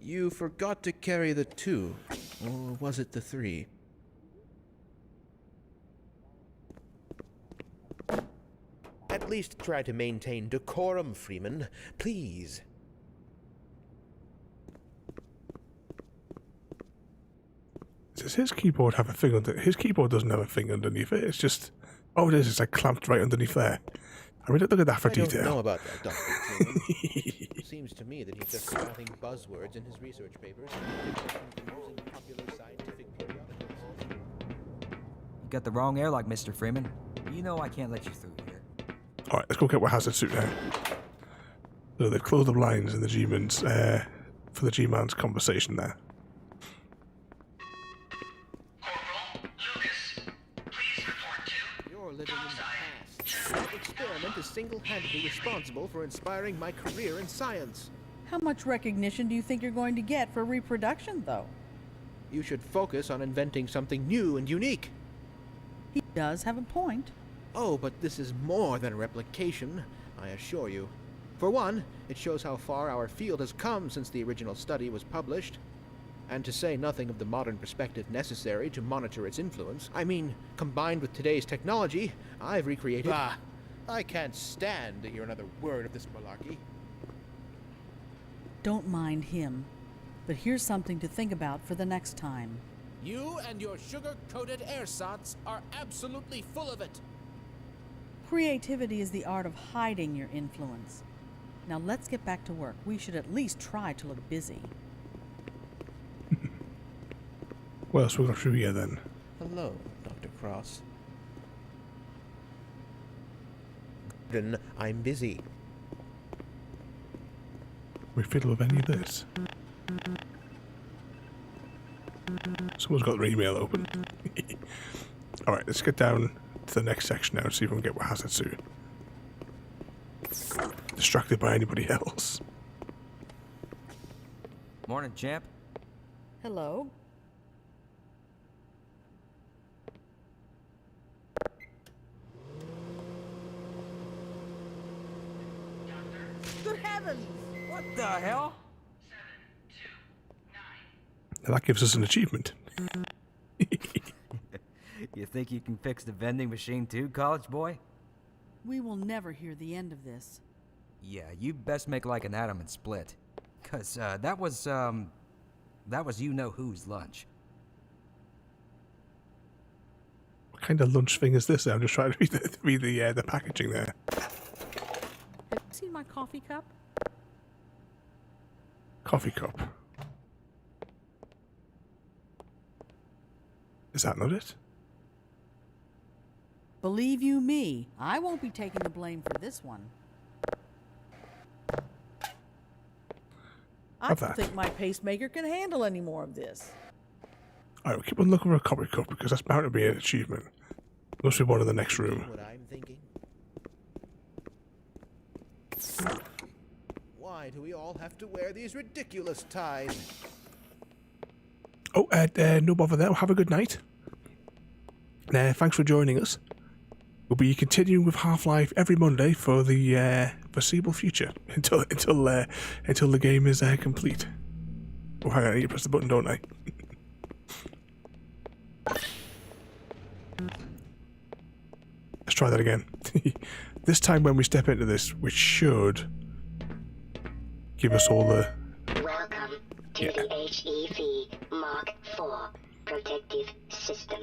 You forgot to carry the 2. Or was it the 3? At least try to maintain decorum, Freeman. Please. Does his keyboard have a thing under his keyboard doesn't have a thing underneath it, it's just oh it is, it's like clamped right underneath there. I mean look at that for detail. I don't know about that, Dr. Freeman. Seems to me that he's just spouting buzzwords in his research papers and using popular scientific periodicals. You got the wrong airlock, Mr. Freeman. You know I can't let you through here. Alright, let's go get what hazard suit now. So they've closed the blinds in the G-Man's for the G-Man's conversation there. You're living in the past. That experiment is single-handedly responsible for inspiring my career in science. How much recognition do you think you're going to get for reproduction, though? You should focus on inventing something new and unique. He does have a point. Oh, but this is more than replication, I assure you. For one, it shows how far our field has come since the original study was published. And to say nothing of the modern perspective necessary to monitor its influence, I mean, combined with today's technology, I've recreated... Bah! I can't stand to hear another word of this malarkey. Don't mind him. But here's something to think about for the next time. You and your sugar-coated ersatz are absolutely full of it. Creativity is the art of hiding your influence. Now let's get back to work. We should at least try to look busy. What else we got through here then? Hello, Dr. Cross. Gordon, I'm busy. We fiddle with any of this. Someone's got their email open. Alright, let's get down to the next section now and see if we can get what hazard suit. Distracted by anybody else. Morning, champ. Hello. Good heavens! What the hell? Now that gives us an achievement. You think you can fix the vending machine too, college boy? We will never hear the end of this. Yeah, you best make like an atom and split. 'Cause, that was you-know-who's lunch. What kind of lunch thing is this? I'm just trying to read the packaging there. Have you seen my coffee cup? Coffee cup. Is that not it? Believe you me, I won't be taking the blame for this one. I Have don't that. think my pacemaker can handle any more of this. Alright, we'll keep on looking for a coffee cup because that's bound to be an achievement. Must be one in the next room. What I'm thinking? Why do we all have to wear these ridiculous ties? Oh, no bother there. Have a good night. Thanks for joining us. We'll be continuing with Half-Life every Monday for the foreseeable future until the game is complete. Oh, hang on, I need to press the button, don't I? Let's try that again. This time, when we step into this, which should give us all the. Welcome to the HEV Mark IV protective system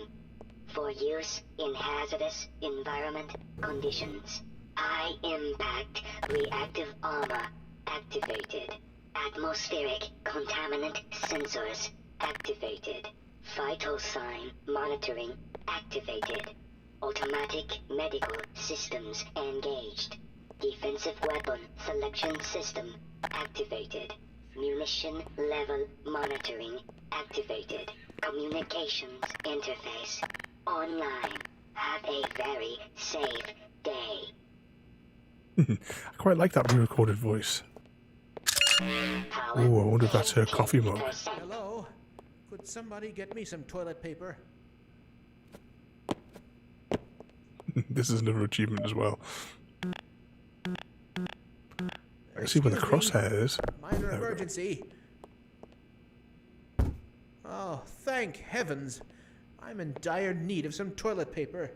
for use in hazardous environment conditions. High impact reactive armor activated. Atmospheric contaminant sensors activated. Vital sign monitoring activated. Automatic medical systems engaged. Defensive weapon selection system activated. Munition level monitoring activated. Communications interface online. Have a very safe day. I quite like that re-recorded voice. Oh, I wonder if that's her coffee mug. Hello? Could somebody get me some toilet paper? This is another achievement as well. I can see where the crosshair is. Minor emergency. Oh, thank heavens. I'm in dire need of some toilet paper.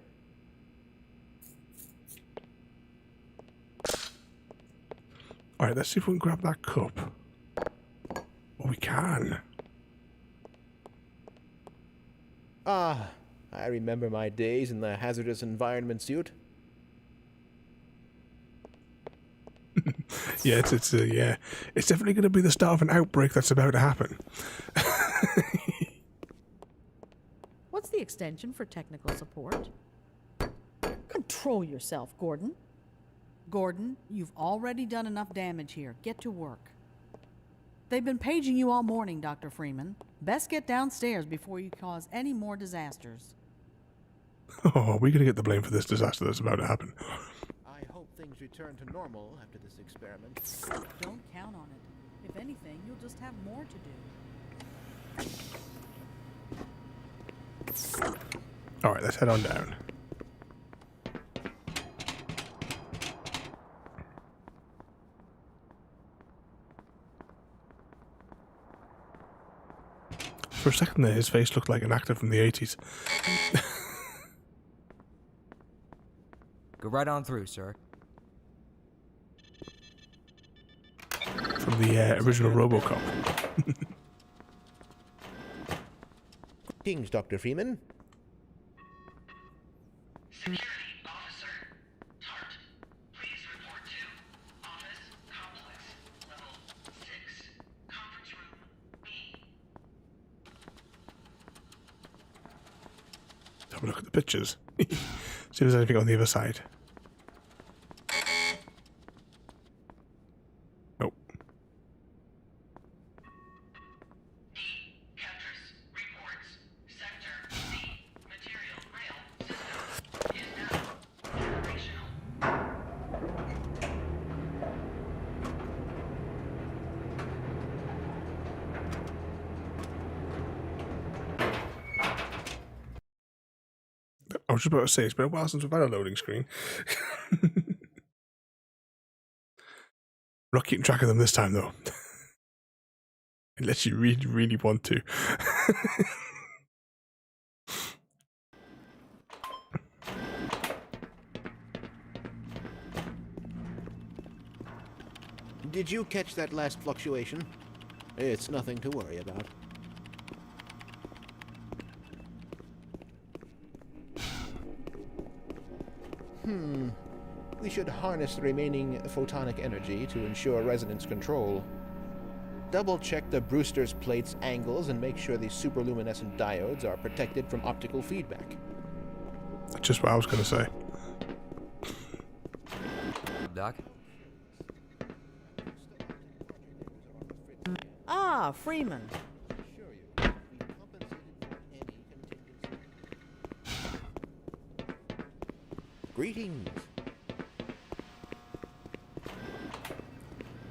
Alright, let's see if we can grab that cup. Oh, we can. Ah, I remember my days in the hazardous environment suit. Yeah, it's definitely going to be the start of an outbreak that's about to happen. What's the extension for technical support? Control yourself, Gordon. Gordon, you've already done enough damage here. Get to work. They've been paging you all morning, Dr. Freeman. Best get downstairs before you cause any more disasters. Oh, we're going to get the blame for this disaster that's about to happen. I hope things return to normal after this experiment. Don't count on it. If anything, you'll just have more to do. Alright, let's head on down. For a second there, his face looked like an actor from the 80s. Go right on through, sir. From the original RoboCop. Greetings, Dr. Freeman. Security officer, Tart, please report to office complex level 6, conference room B. Have a look at the pictures. See if there's anything on the other side. Nope. I was just about to say, it's been a while since we've had a loading screen. We're not keeping track of them this time, though. Unless you really, really want to. Did you catch that last fluctuation? It's nothing to worry about. We should harness the remaining photonic energy to ensure resonance control. Double-check the Brewster's plate's angles and make sure the superluminescent diodes are protected from optical feedback. That's just what I was going to say. Doc? Ah, Freeman. Greetings.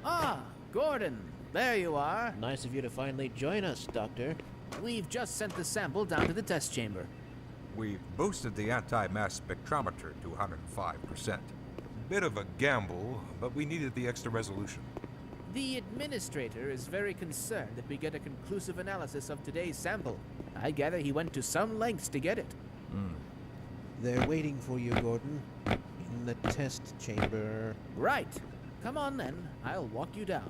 Ah, Gordon, there you are. Nice of you to finally join us, Doctor. We've just sent the sample down to the test chamber. We've boosted the anti-mass spectrometer to 105%. Bit of a gamble, but we needed the extra resolution. The administrator is very concerned that we get a conclusive analysis of today's sample. I gather he went to some lengths to get it. They're waiting for you, Gordon. In the test chamber. Right. Come on then. I'll walk you down.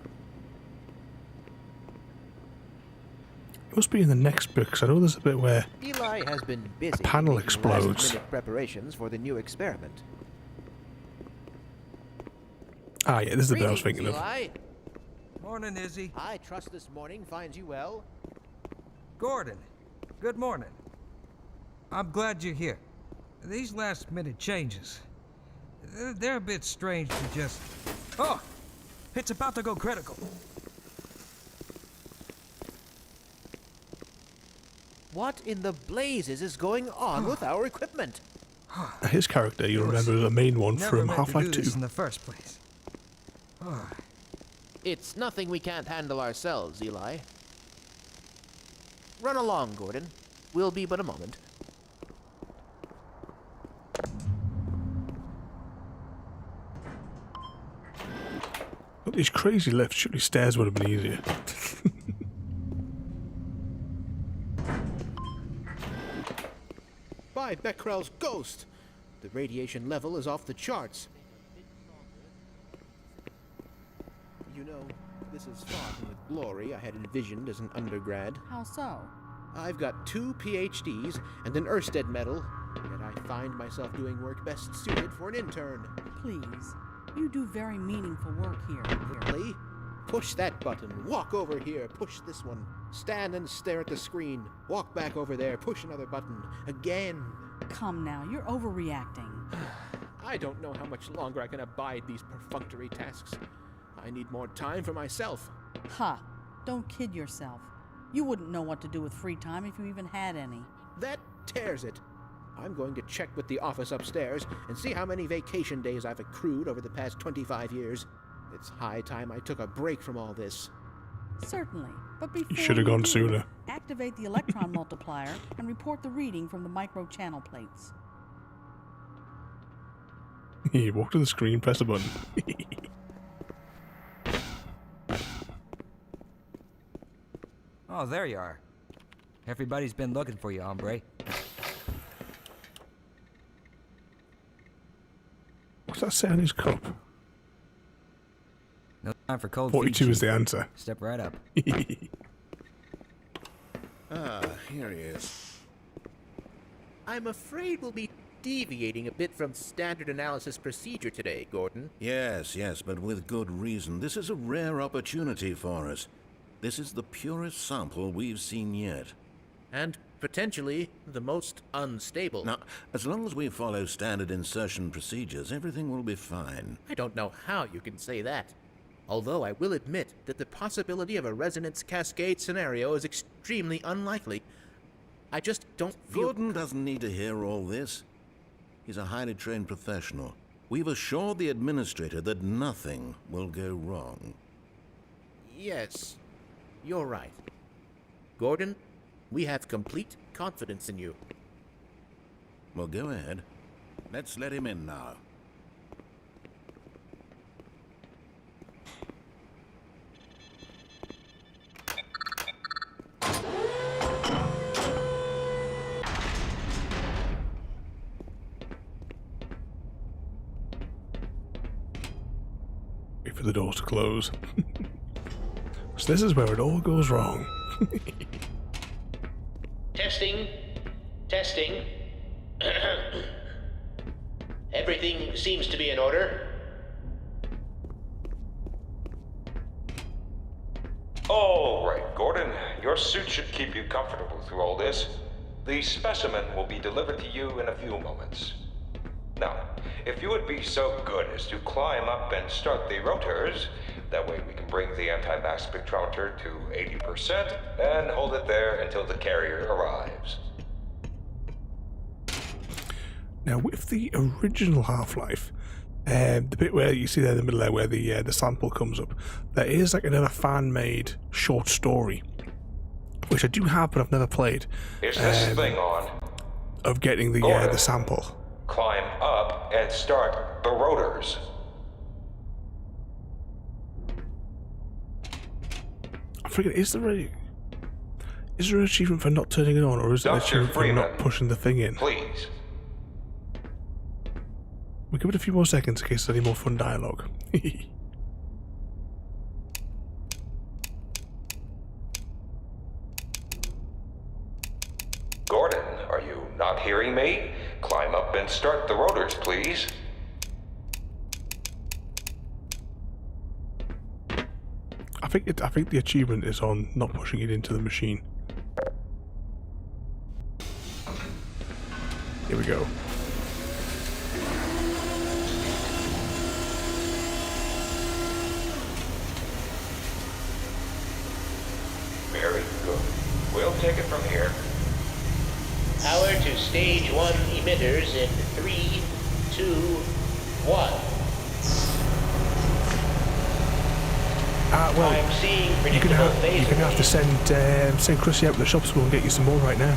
It must be in the next book, because I know there's a bit where Eli has been busy panel making explodes. last-minute preparations for the new experiment. Ah, yeah, this is the bit I was thinking of. Eli. Morning, Izzy. I trust this morning finds you well. Gordon, good morning. I'm glad you're here. These last-minute changes, they're a bit strange to just... Oh! It's about to go critical. What in the blazes is going on with our equipment? His character, you'll remember the main one from Half-Life 2. In the first place. It's nothing we can't handle ourselves, Eli. Run along, Gordon. We'll be but a moment. Look, these crazy lifts, surely stairs would have been easier. By Becquerel's ghost! The radiation level is off the charts. You know, this is far from the glory I had envisioned as an undergrad. How so? I've got 2 PhDs and an Ørsted medal, yet I find myself doing work best suited for an intern. Please. You do very meaningful work here. Really? Push that button. Walk over here. Push this one. Stand and stare at the screen. Walk back over there. Push another button. Again. Come now, you're overreacting. I don't know how much longer I can abide these perfunctory tasks. I need more time for myself. Ha! Don't kid yourself. You wouldn't know what to do with free time if you even had any. That tears it. I'm going to check with the office upstairs and see how many vacation days I've accrued over the past 25 years. It's high time I took a break from all this. Certainly, but before You should have gone sooner. Activate the electron multiplier and report the reading from the micro-channel plates. You walk to the screen, press a button. Oh, there you are. Everybody's been looking for you, hombre. What's that say on his cup? No time for cold 42 feet, is the Chief. answer. Step right up. Here he is. I'm afraid we'll be deviating a bit from standard analysis procedure today, Gordon. Yes, but with good reason. This is a rare opportunity for us. This is the purest sample we've seen yet. And potentially the most unstable. Now, as long as we follow standard insertion procedures, everything will be fine. I don't know how you can say that. Although I will admit that the possibility of a resonance cascade scenario is extremely unlikely. I just don't feel... Gordon doesn't need to hear all this. He's a highly trained professional. We've assured the administrator that nothing will go wrong. Yes, you're right. Gordon, we have complete confidence in you. Well, go ahead. Let's let him in now. Wait for the doors to close. So this is where it all goes wrong. Testing. Testing. Everything seems to be in order. All right, Gordon. Your suit should keep you comfortable through all this. The specimen will be delivered to you in a few moments. Now, if you would be so good as to climb up and start the rotors, that way we can bring the anti-mass spectrometer to 80% and hold it there until the carrier arrives. Now, with the original Half-Life, the bit where you see there in the middle there where the sample comes up, there is like another fan-made short story, which I do have but I've never played. Is this thing on? Of getting the sample. Climb up and start the rotors. I forget, is there an achievement for not turning it on, or is it an achievement for not pushing the thing in? Please. We'll give it a few more seconds in case there's any more fun dialogue. Gordon, are you not hearing me? Climb up and start the rotors, please. I think the achievement is on not pushing it into the machine. Here we go. Very good. We'll take it from here. Power to stage 1 emitters in 3, 2, 1. Well, I'm seeing you're predictable gonna have to send Chrissy out to the shop school and get you some more right now.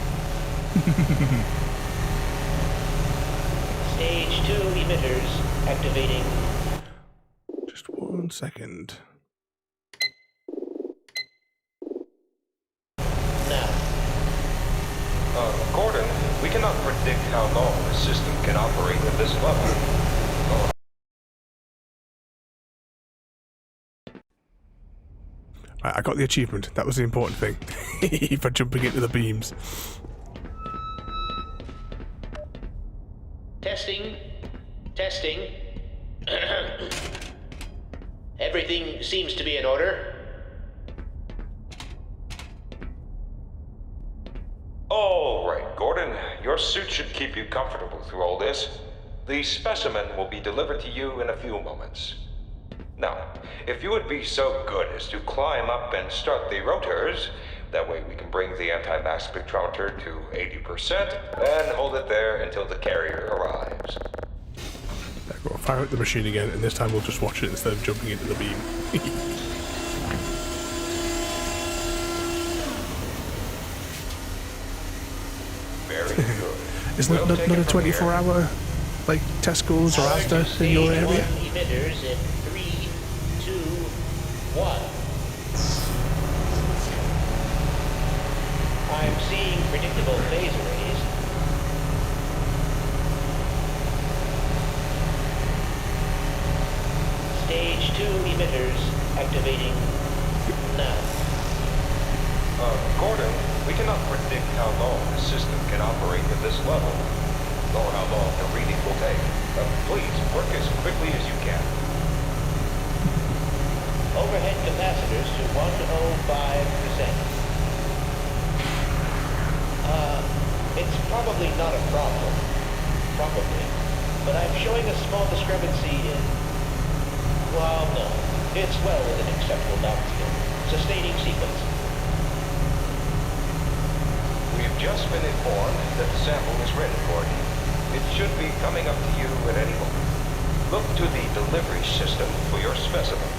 Stage 2 emitters activating. Just 1 second. Gordon, we cannot predict how long the system can operate at this level. Right, I got the achievement. That was the important thing. For jumping into the beams. Testing. Testing. Everything seems to be in order. All right, Gordon. Your suit should keep you comfortable through all this. The specimen will be delivered to you in a few moments. Now, if you would be so good as to climb up and start the rotors, that way we can bring the anti-mass spectrometer to 80% and hold it there until the carrier arrives. There we go. Fire up the machine again, and this time we'll just watch it instead of jumping into the beam. Very good. Isn't that not a 24-hour like Tesco's or Asda in your area? Emitters in 3, 2, 1. I'm seeing predictable phase arrays. Stage 2 emitters activating now. Gordon, we cannot predict how long the system can operate at this level, nor how long the reading will take. Please, work as quickly as you can. Overhead capacitors to 105%. It's probably not a problem. Probably. But I'm showing a small discrepancy in... Well, no. It's well within acceptable bounds here. Sustaining sequence. We've just been informed that the sample is ready for you. It should be coming up to you at any moment. Look to the delivery system for your specimen.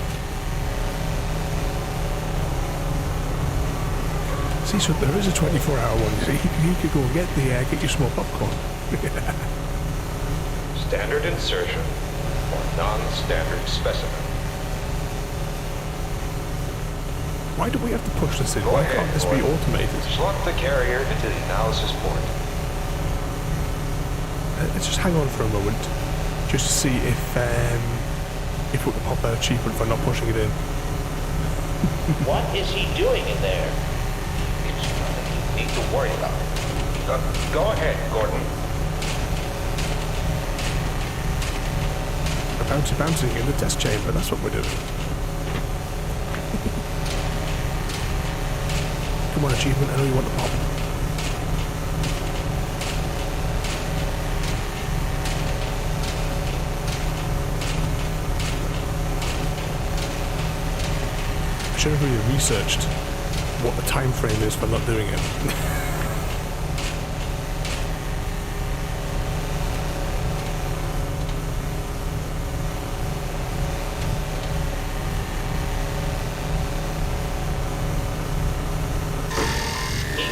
See, so there is a 24-hour one. So you could go and get your small popcorn. Standard insertion or non-standard specimen. Why do we have to push this in? Go Why ahead, can't this be Gordon. automated? Slot the carrier into the analysis port. Let's just hang on for a moment, just to see if He put the pop achievement for not pushing it in. What is he doing in there? It's nothing you need to worry about. Go ahead, Gordon. We're bouncing in the test chamber, that's what we're doing. Come on, achievement, I know you want the pop. I should have really researched what the time frame is for not doing it.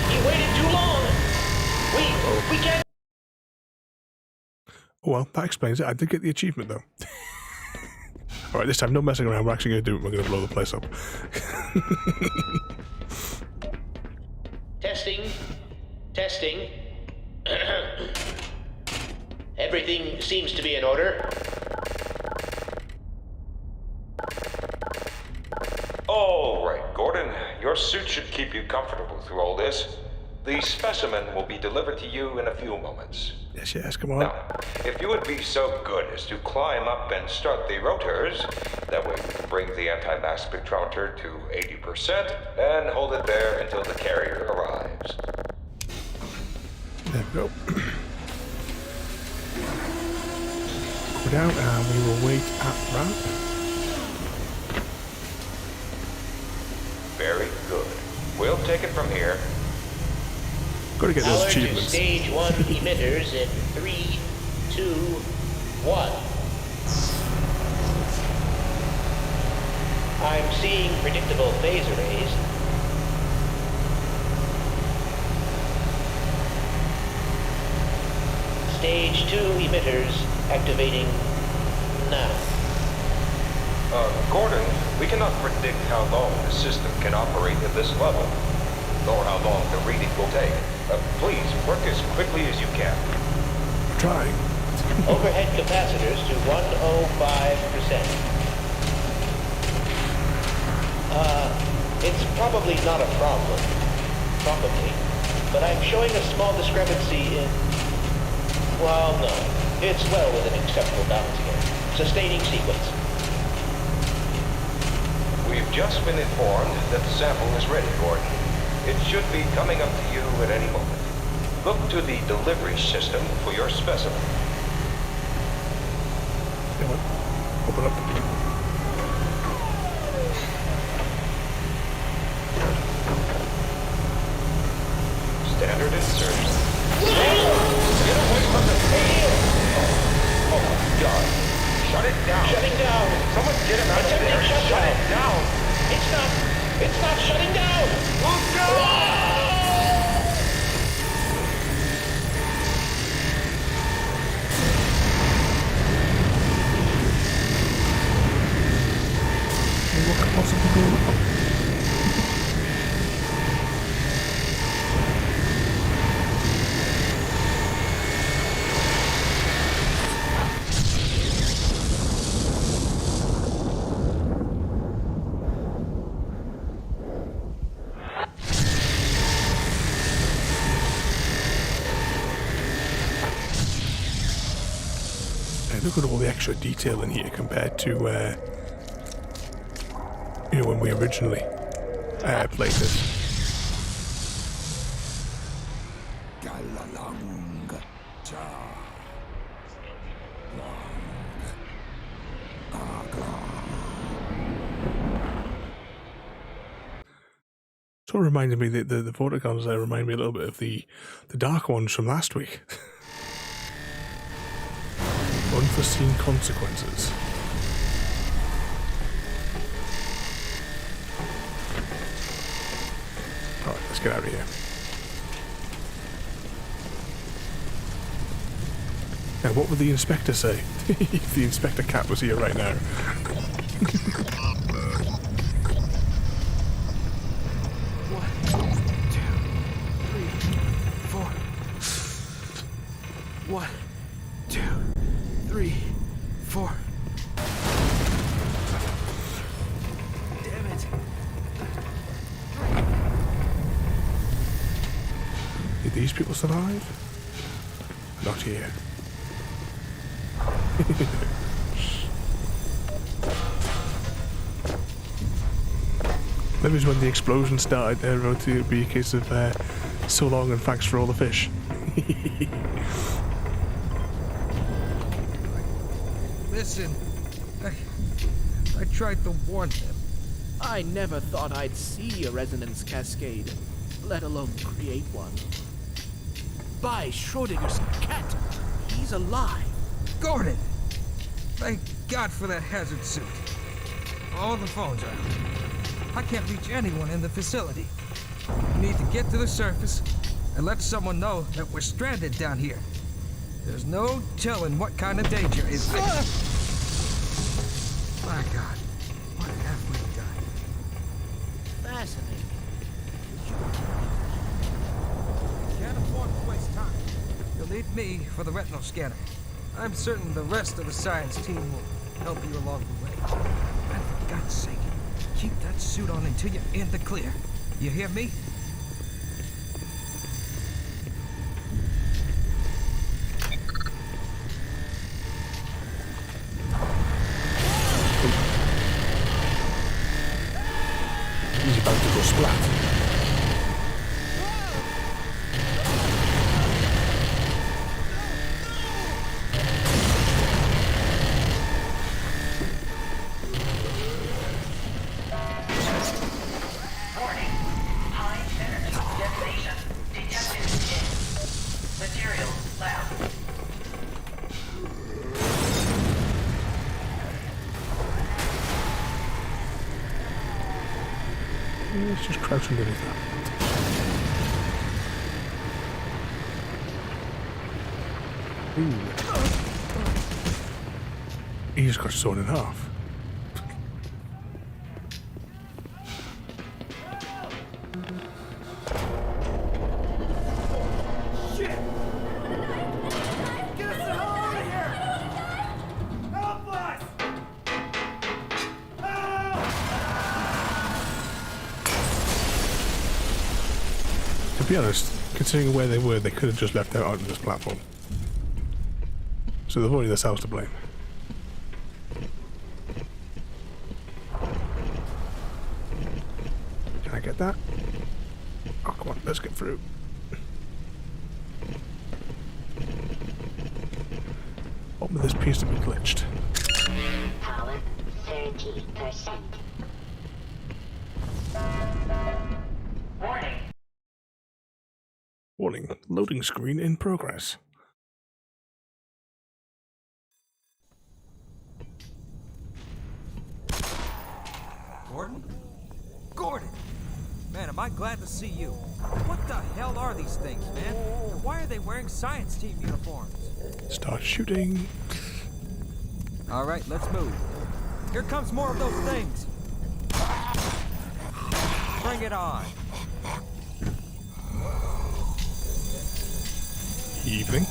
He waited too long. We can't. Well, that explains it. I did get the achievement, though. Alright, this time, no messing around. We're actually going to do it. We're going to blow the place up. Testing. Everything seems to be in order. All right, Gordon. Your suit should keep you comfortable through all this. The specimen will be delivered to you in a few moments. Yes, come on. Now, if you would be so good as to climb up and start the rotors, that way we can bring the anti-mass spectrometer to 80% and hold it there until the carrier arrives. There we go. Go down and we will wait at the ramp. Very good. We'll take it from here. Gotta get those Power to achievements. stage 1 emitters in 3, 2, 1. I'm seeing predictable phase arrays. Stage 2 emitters activating now. Gordon, we cannot predict how long the system can operate at this level, nor how long the reading will take. Please, work as quickly as you can. Trying. Overhead capacitors to 105%. It's probably not a problem. Probably. But I'm showing a small discrepancy in... Well, no. It's well within acceptable bounds here. Sustaining sequence. We've just been informed that the sample is ready, Gordon. It should be coming up to you at any moment. Look to the delivery system for your specimen. Come on. Open up. Standard insertion. Get away from the tail! Oh my God. Shut it down. Shutting down. Someone get him out of there. Shut it down. It's not shutting down. Move down! What could possibly go wrong? Look at all the extra detail in here compared to, when we originally played this. So it reminded me that the photogons there remind me a little bit of the dark ones from last week. Unforeseen consequences. Alright, let's get out of here. Now, what would the inspector say if the inspector cat was here right now? these people survive? Not here. Maybe it's when the explosion started, there wrote it would be a case of so long and thanks for all the fish. Listen, I tried to warn them. I never thought I'd see a resonance cascade, let alone create one. By Schrodinger's cat, he's alive. Gordon! Thank God for that hazard suit. All the phones are out. I can't reach anyone in the facility. We need to get to the surface and let someone know that we're stranded down here. There's no telling what kind of danger is there. My God, what have we done? Fascinating. Can't afford to waste time. You'll need me for the retinal scanner. I'm certain the rest of the science team will help you along the way. And for God's sake, keep that suit on until you're in the clear. You hear me? He's about to go splat. Let's just crouch underneath that. Ooh. He just got sawn in half. Shit! Get us the hell out of here! Help us! To be honest, considering where they were, they could have just left out onto this platform. So they've only themselves to blame. Can I get that? Oh, come on, let's get through. Bottom of this piece to be glitched. Power 30%. Warning. Warning, loading screen in progress. Gordon? Gordon! Man, am I glad to see you. What the hell are these things, man? And why are they wearing science team uniforms? Start shooting. All right, let's move. Here comes more of those things. Bring it on. Evening.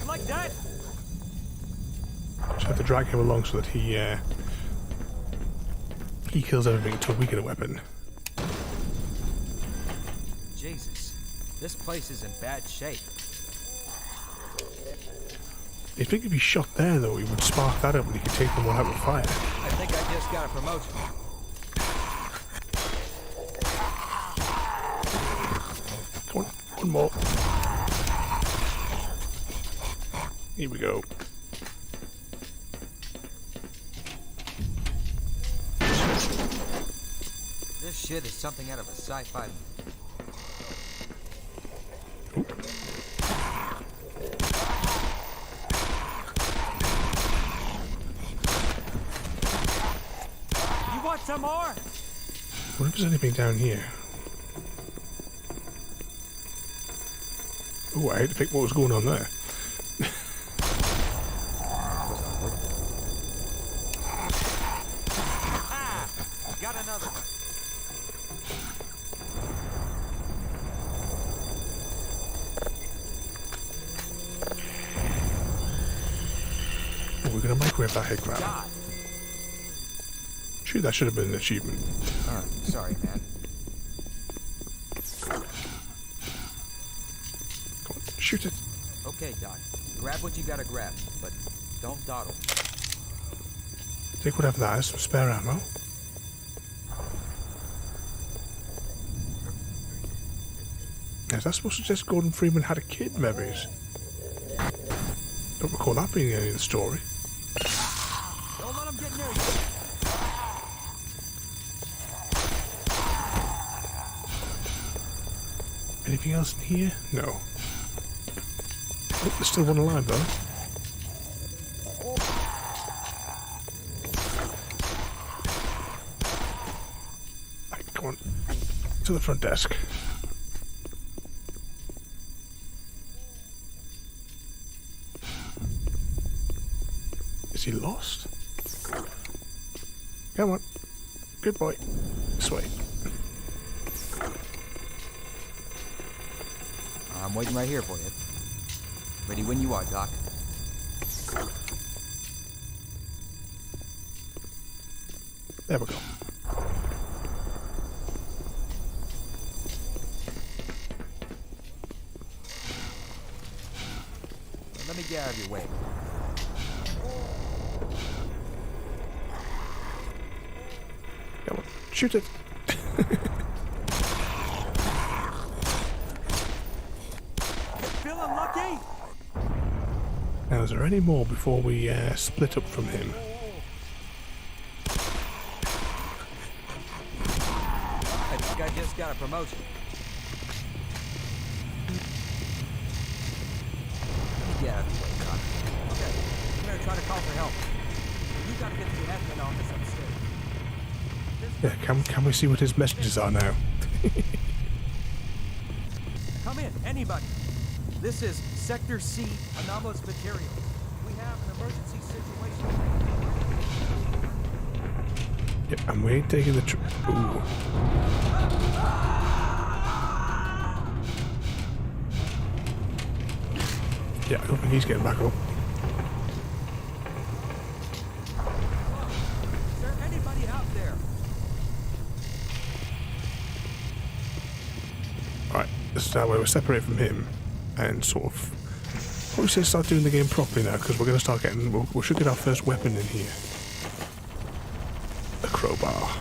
Like that? Just have to drag him along so that he kills everything until we get a weapon. Jesus, this place is in bad shape. You'd think if he shot there, though, he would spark that up and he could take them all out with fire. I think I just got a promotion. Come on, one more. Here we go. This shit is something out of a sci-fi. You want some more? What if there's anything down here? Oh, I hate to think what was going on there. Got another one. Oh, we're gonna microwave that head crab. God. Shoot, that should have been an achievement. Sorry, man. Shoot it. Okay, Doc. Grab what you gotta grab, but don't dawdle. Take whatever that is, some spare ammo. Is that supposed to suggest Gordon Freeman had a kid, maybe? Don't recall that being any of the story. Don't let him get near you. Anything else in here? No. Oh, there's still one alive, though. Right, come on. To the front desk. Is he lost? Come on. Good boy. This way. I'm waiting right here for you. Ready when you are, Doc. There we go. Let me get out of your way. Come on, shoot it. Feeling lucky? Now, is there any more before we split up from him? I think I just got a promotion. Let me get out of the way, Doc. Okay, I'm gonna try to call for help. You gotta get to the admin office upstairs. Yeah, can we see what his messages are now? Come in, anybody. This is Sector C, anomalous material. We have an emergency situation. Yep, and we ain't taking the Ooh. Yeah, I don't think he's getting back up. Is there anybody out there? Alright, this is that way we're separated from him and sort of probably say start doing the game properly now, because we're going to start getting we should get our first weapon in here. The crowbar.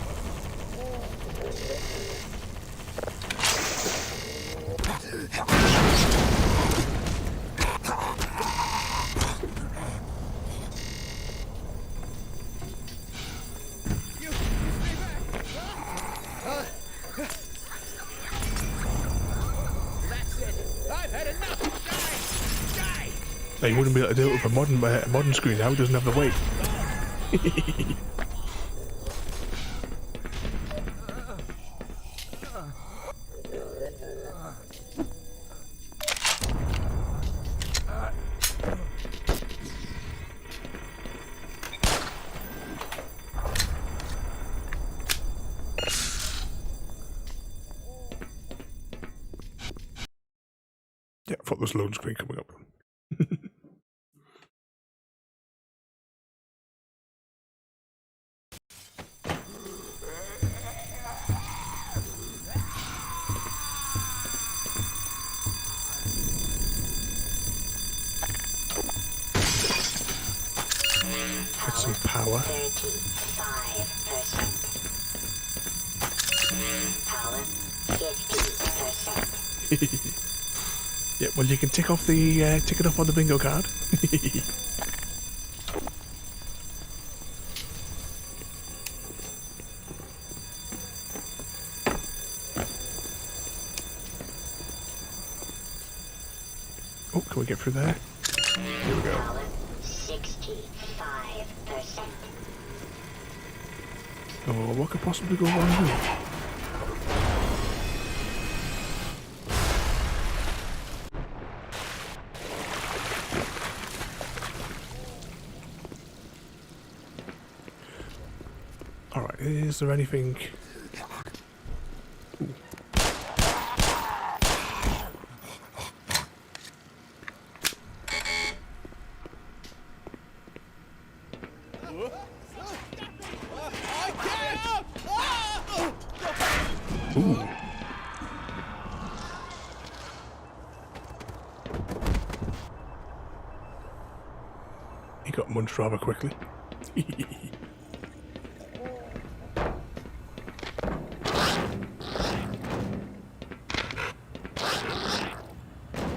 Now, you wouldn't be able to do it with a modern screen now, it doesn't have the weight. Yeah, I thought there was a loading screen coming up. Get some power. 35%. Power 50%. Yeah, well, you can tick off the tick it off on the bingo card. Oh, can we get through there? Here we go. Power 65%. Oh, what could possibly go wrong here? Alright, is there anything... Ooh. Ooh. He got munched rather quickly.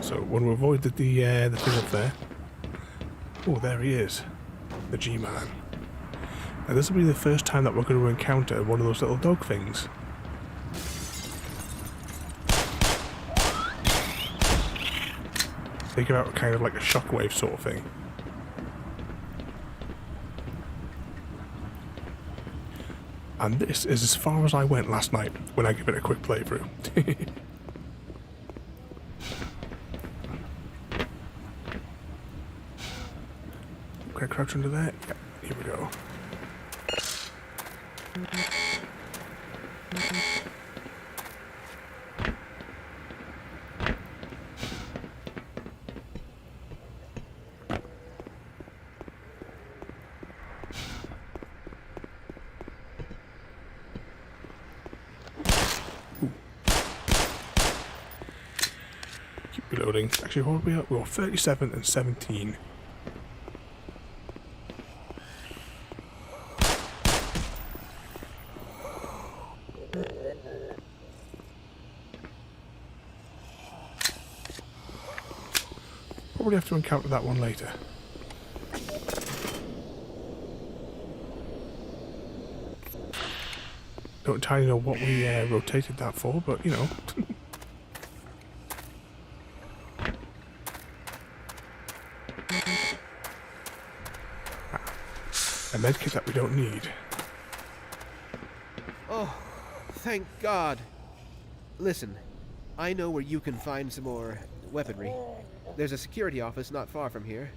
So when we avoided the thing up there. Oh, there he is, the G-Man. Now this will be the first time that we're going to encounter one of those little dog things. They give out kind of like a shockwave sort of thing. And this is as far as I went last night when I gave it a quick playthrough. Can I crouch under there? Yeah, here we go. Keep reloading. Actually, what are we at? We're 37 and 17. Probably have to encounter that one later. Don't entirely know what we rotated that for, but you know. A medkit that we don't need. Oh, thank God. Listen, I know where you can find some more weaponry. There's a security office not far from here.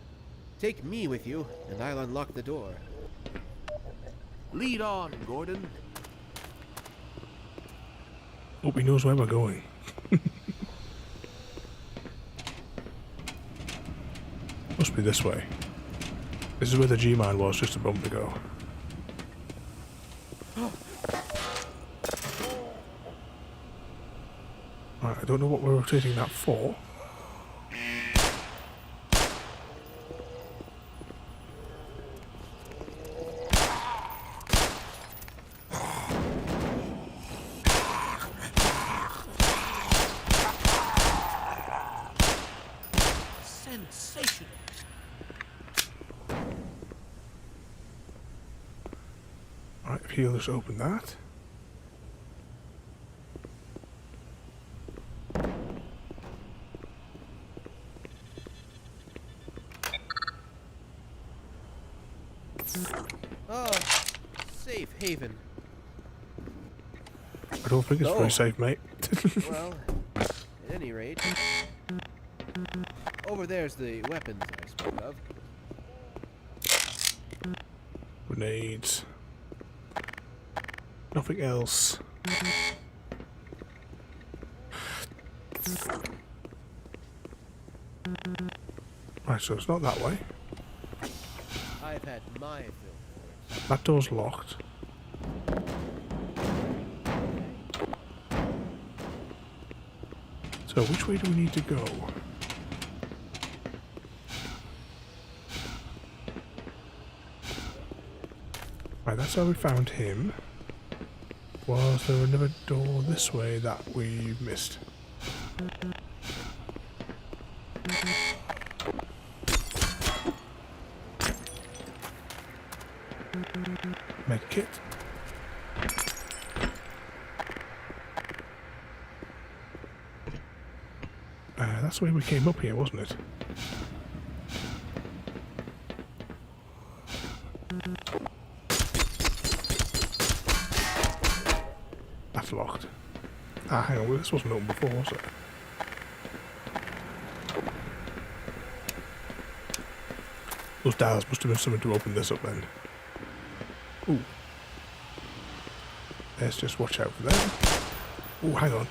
Take me with you, and I'll unlock the door. Lead on, Gordon. Hope he knows where we're going. Must be this way. This is where the G-Man was just a moment ago. Right, I don't know what we're rotating that for. Sensational. Right, if he'll just open that. Oh, safe haven. I don't think it's very safe, mate. Well, at any rate, over there's the weapons I spoke of. Grenades. Nothing else. Right, so it's not that way. I've had my fill. That door's locked. So which way do we need to go? Right, that's how we found him. Was there another door this way that we missed? Medkit. That's the way we came up here, wasn't it? That's locked. Ah, hang on, well, this wasn't open before, was it? Those dials must have been something to open this up then. Ooh. Let's just watch out for them. Ooh, hang on.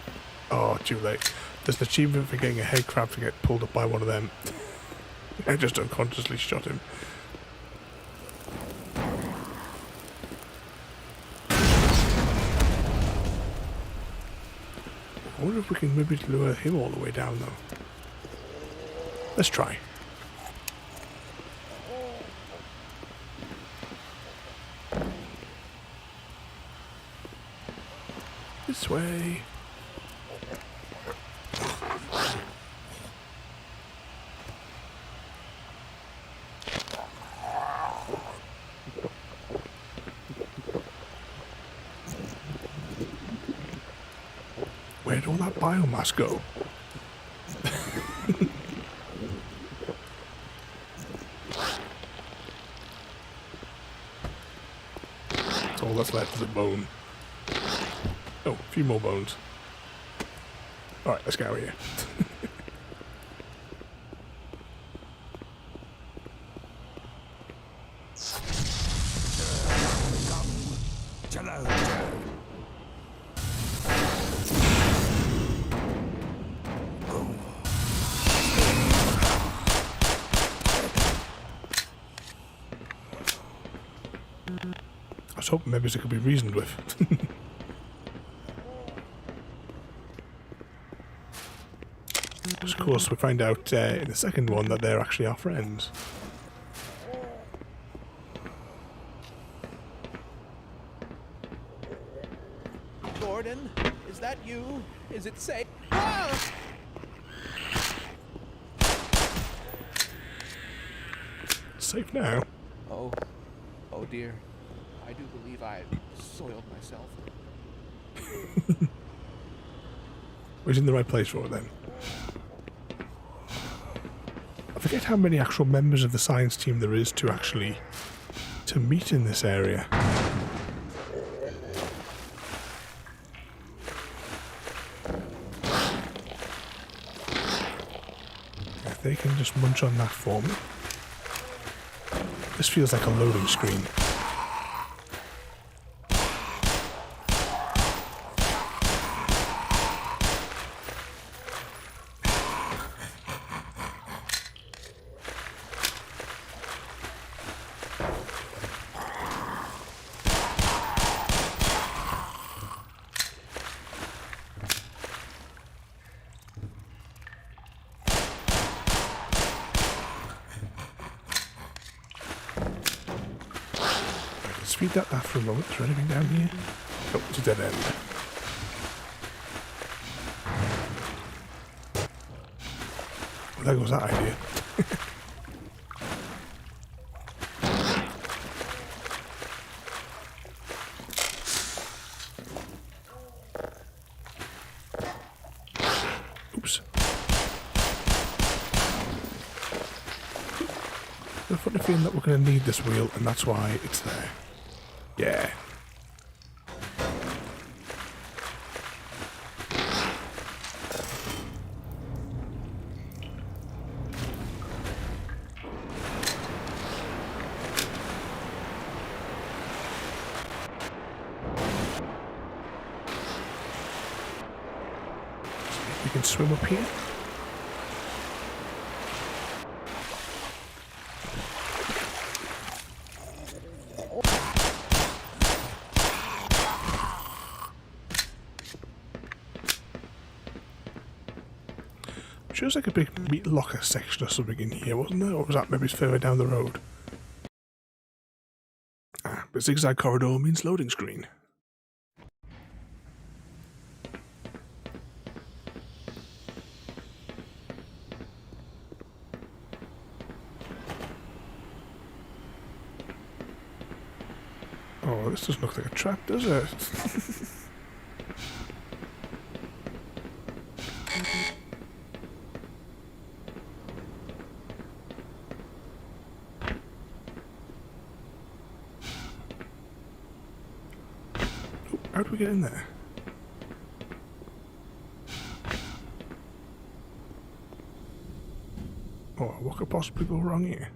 Oh, too late. There's an achievement for getting a head crab to get pulled up by one of them. I just unconsciously shot him. I wonder if we can maybe lure him all the way down though. Let's try. This way. Where'd all that biomass go? All that's left is a bone. Oh, a few more bones. Alright, let's get out of here. I was hoping maybe it could be reasoned with. Of course, we find out in the second one that they're actually our friends. Gordon, is that you? Is it safe? Ah! Safe now. Oh dear. I do believe I've soiled myself. We're in the right place for it then. I forget how many actual members of the science team there is to meet in this area. If they can just munch on that for me. This feels like a loading screen. Speed that for a moment. Is there anything down here? Oh, it's a dead end. Well, there goes that idea. Oops. I've got the feeling that we're going to need this wheel, and that's why it's there. Yeah. We can swim up here. Sure, was like a big meat locker section or something in here, wasn't there? Or was that maybe further down the road? Ah, but zigzag corridor means loading screen. Oh, this doesn't look like a trap, does it? How do we get in there? Oh, what could possibly go wrong here?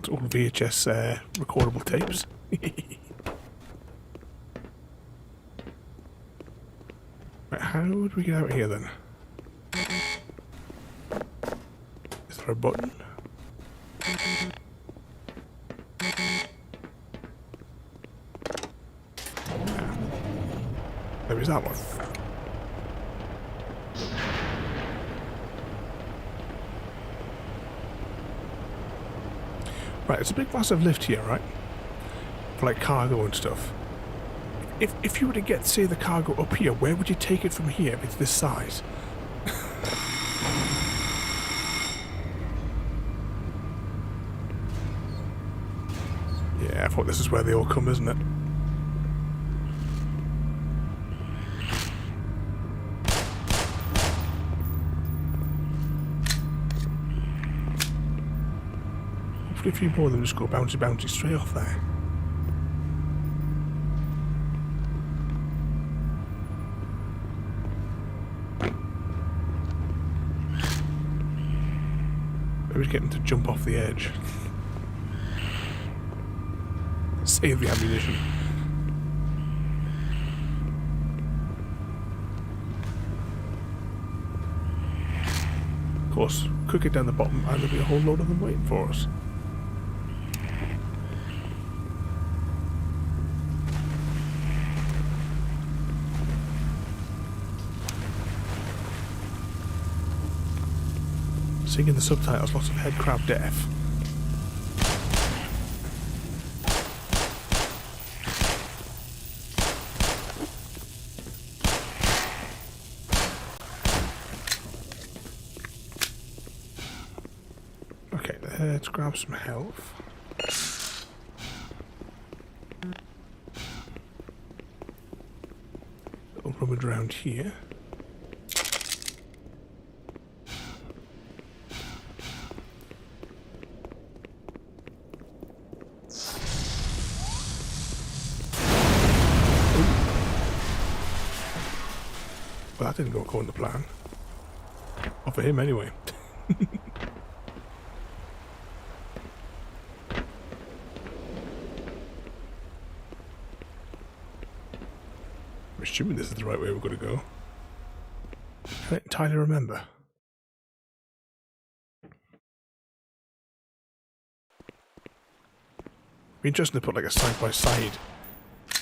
It's all VHS recordable tapes. Right, how would we get out here then? for a button. Maybe it's that one. Right, it's a big massive lift here, right? For like cargo and stuff. If you were to get, say, the cargo up here, where would you take it from here if it's this size? Yeah, I thought this is where they all come, isn't it? Hopefully a few more of them just go bouncy bouncy straight off there. Maybe get them to jump off the edge. Save the ammunition. Of course, cook it down the bottom and there'll be a whole load of them waiting for us. Seeing in the subtitles lots of head crab death. Okay, let's grab some health. Little rummage around here. Well, that didn't go according to plan. Or for him, anyway. I'm assuming this is the right way we're going to go. I don't entirely remember. Be interesting to put like a side-by-side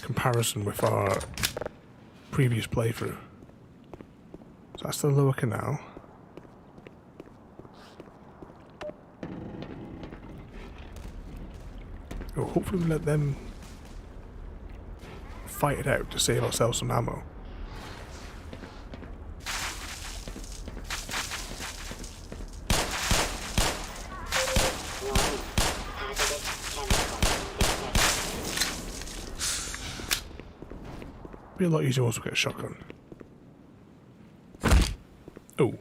comparison with our previous playthrough. So that's the lower canal. Oh, hopefully we let them fight it out to save ourselves some ammo. Be a lot easier once we get a shotgun. Oh.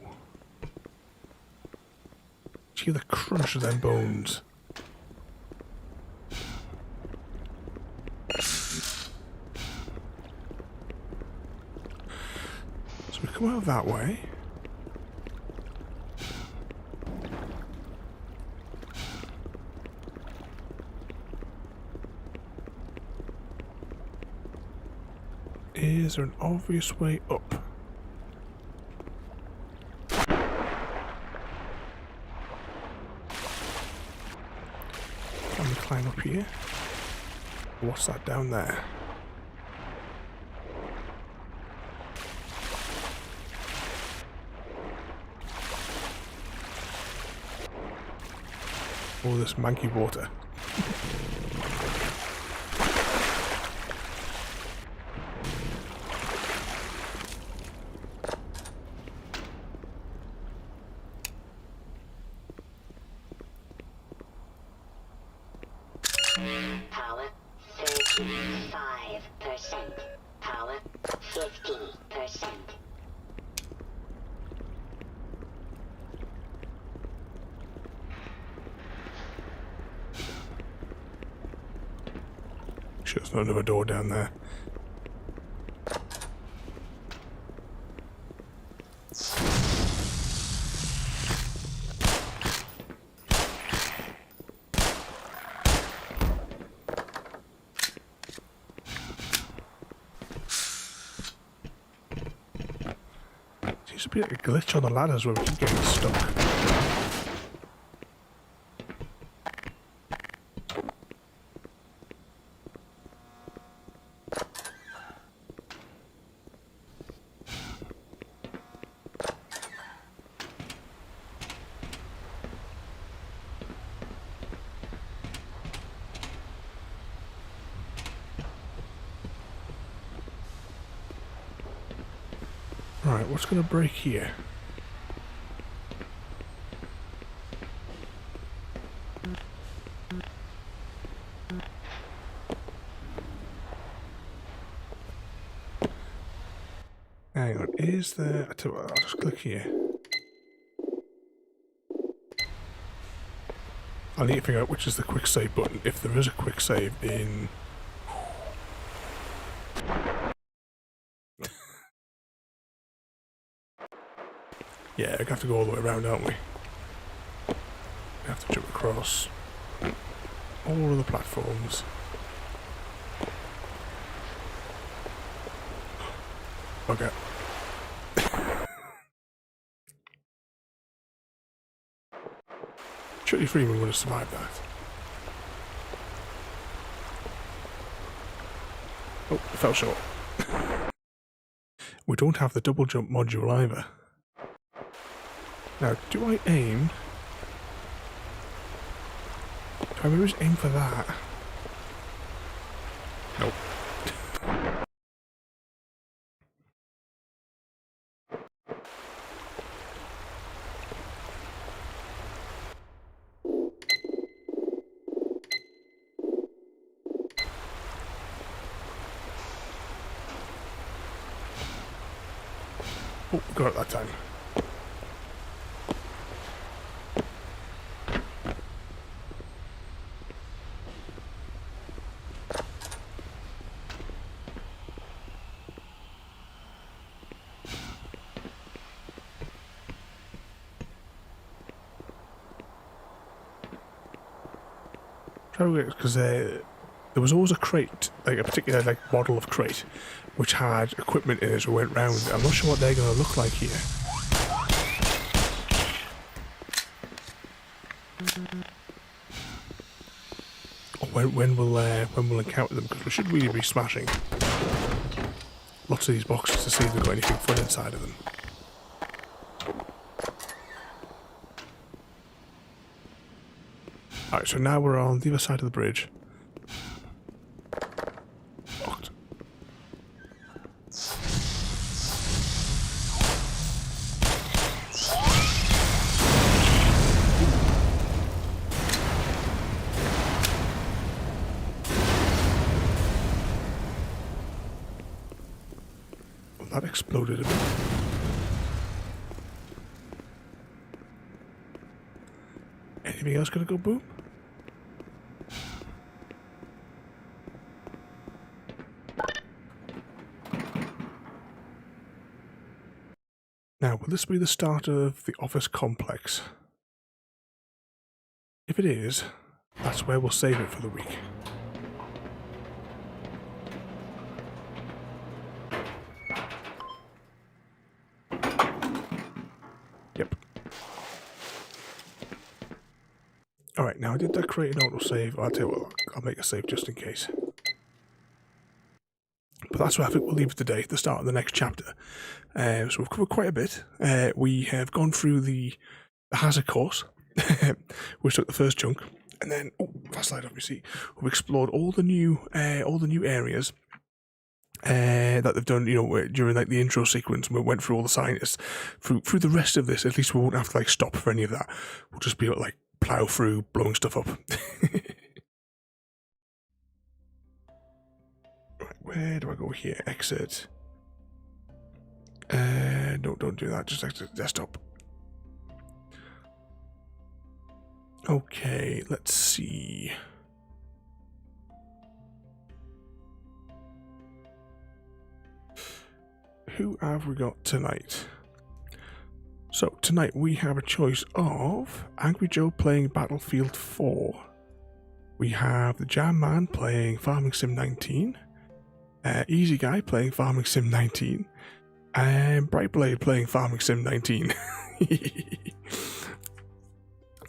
Did you hear the crunch of them bones? So we come out that way. Is there an obvious way up? Can we climb up here? What's that down there? All this manky water. Power 35%. Power 50%. Sure, there's not another door down there. Seems to be like a glitch on the ladders where we keep getting stuck. Alright, what's going to break here? Hang on, is there... I'll just click here. I need to figure out which is the quick save button, if there is a quick save in... Yeah, we have to go all the way around, aren't we? We have to jump across all of the platforms. Okay. Surely Freeman would have survived that. Oh, it fell short. We don't have the double jump module either. Now, do I aim? Do I maybe just aim for that? Nope. Oh, got it that time. Because there was always a crate, like a particular model of crate, which had equipment in it that went round. I'm not sure what they're going to look like here. Or when we'll encounter them, because we should really be smashing lots of these boxes to see if they've got anything fun inside of them. Alright, so now we're on the other side of the bridge. Locked. Well, that exploded a bit. Anything else gonna go boom? Now, will this be the start of the office complex? If it is, that's where we'll save it for the week. Yep. Alright, now I did that create an autosave. I'll tell you what, I'll make a save just in case. But that's where I think we'll leave it today, the start of the next chapter. So we've covered quite a bit. We have gone through the hazard course, which took the first chunk, and then fast slide obviously. We've explored all the new areas that they've done, during the intro sequence. We went through all the scientists. Through the rest of this, at least we won't have to stop for any of that. We'll just be able to plow through, blowing stuff up. Where do I go here? Exit. No, don't do that. Just exit desktop. Okay, let's see. Who have we got tonight? So, tonight we have a choice of Angry Joe playing Battlefield 4. We have the Jam Man playing Farming Sim 19. Easy Guy playing Farming Sim 19, and Brightblade playing Farming Sim 19.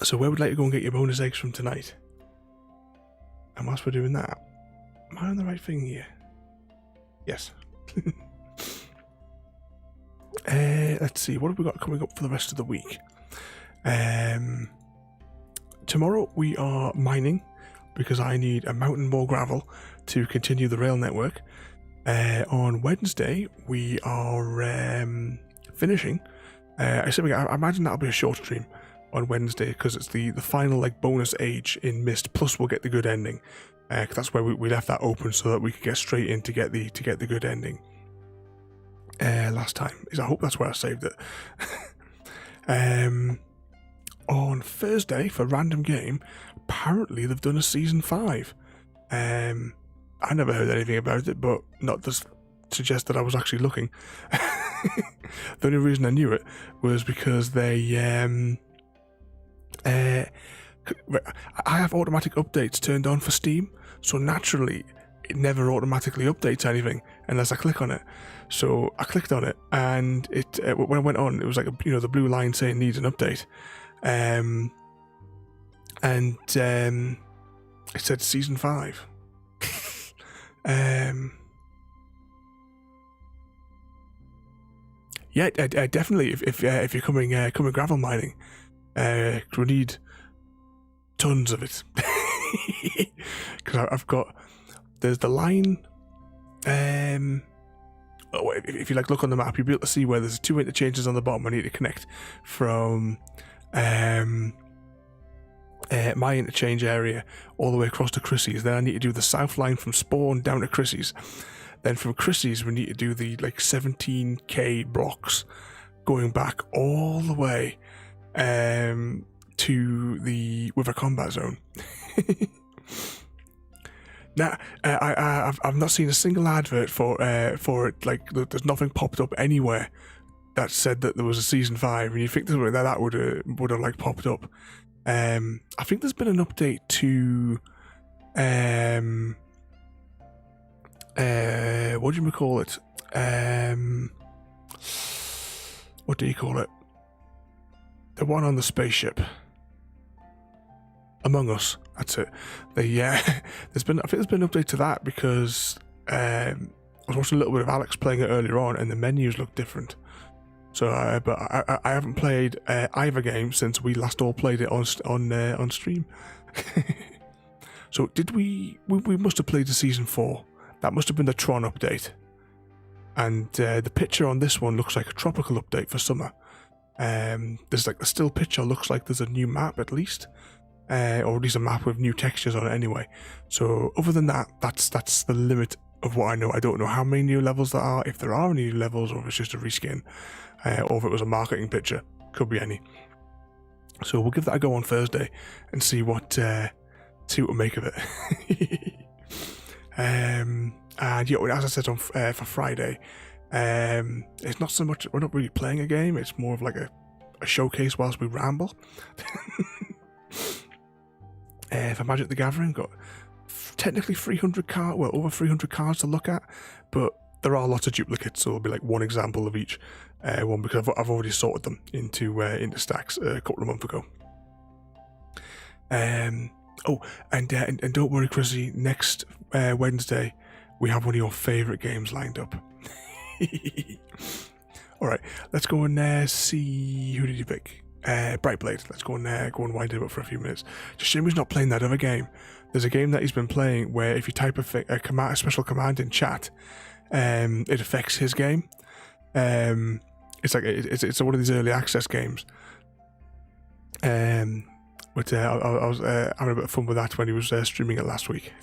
So where would you like to go and get your bonus eggs from tonight? And whilst we're doing that, am I on the right thing here? Yes. Let's see, what have we got coming up for the rest of the week? Tomorrow we are mining, because I need a mountain more gravel to continue the rail network. On Wednesday, we are finishing. I imagine that'll be a short stream on Wednesday because it's the final like bonus age in Myst. Plus, we'll get the good ending. 'Cause that's where we left that open so that we could get straight in to get the good ending. Last time, I hope that's where I saved it. On Thursday for Random Game, apparently they've done a season 5. I never heard anything about it, but not to suggest that I was actually looking. The only reason I knew it was because they I have automatic updates turned on for Steam, so naturally it never automatically updates anything unless I click on it. So I clicked on it, and it when I went on, it was like the blue line saying needs an update, and it said season 5. Yeah, definitely. If you're coming gravel mining, we need tons of it. Because I've got there's the line. If you look on the map, you'll be able to see where there's 2 interchanges on the bottom. I need to connect from my interchange area all the way across to Chrissy's. Then I need to do the south line from Spawn down to Chrissy's. Then from Chrissy's we need to do the 17k blocks going back all the way to the Wither Combat Zone. Now, I've not seen a single advert for it. There's nothing popped up anywhere that said that there was a season 5, and you think that would have popped up. I think there's been an update to what do you call it? What do you call it? The one on the spaceship. Among Us, that's it. I think there's been an update to that because I was watching a little bit of Alex playing it earlier on, and the menus look different. So, but I haven't played either game since we last all played it on stream. So did we must have played the season 4. That must have been the Tron update. And the picture on this one looks like a tropical update for summer. There's the still picture looks like there's a new map at least. Or at least a map with new textures on it anyway. So other than that, that's the limit of what I know. I don't know how many new levels there are, if there are any new levels, or if it's just a reskin, or if it was a marketing picture. Could be any. So we'll give that a go on Thursday and see what we make of it. And yeah, as I said for Friday, it's not so much, we're not really playing a game, it's more of like a showcase whilst we ramble. For Magic the Gathering, got technically 300 cards, well, over 300 cards to look at, but there are lots of duplicates, so there'll be like one example of each one, because I've already sorted them into stacks a couple of months ago. And don't worry, Chrissy, next Wednesday we have one of your favourite games lined up. Alright, let's go and see, who did you pick? Brightblade. Let's go and wind him up for a few minutes. Just shame he's not playing that other game. There's a game that he's been playing where if you type a special command in chat, it affects his game. It's like it's one of these early access games. But I was having a bit of fun with that when he was streaming it last week.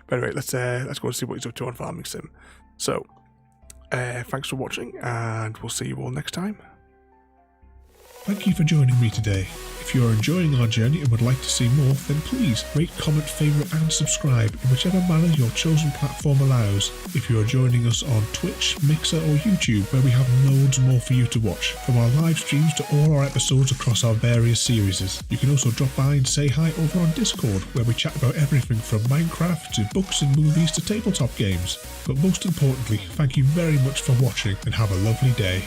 But anyway, let's go and see what he's up to on Farming Sim. So, thanks for watching, and we'll see you all next time. Thank you for joining me today. If you are enjoying our journey and would like to see more, then please rate, comment, favourite and subscribe in whichever manner your chosen platform allows. If you are joining us on Twitch, Mixer or YouTube, where we have loads more for you to watch, from our live streams to all our episodes across our various series. You can also drop by and say hi over on Discord, where we chat about everything from Minecraft to books and movies to tabletop games. But most importantly, thank you very much for watching and have a lovely day.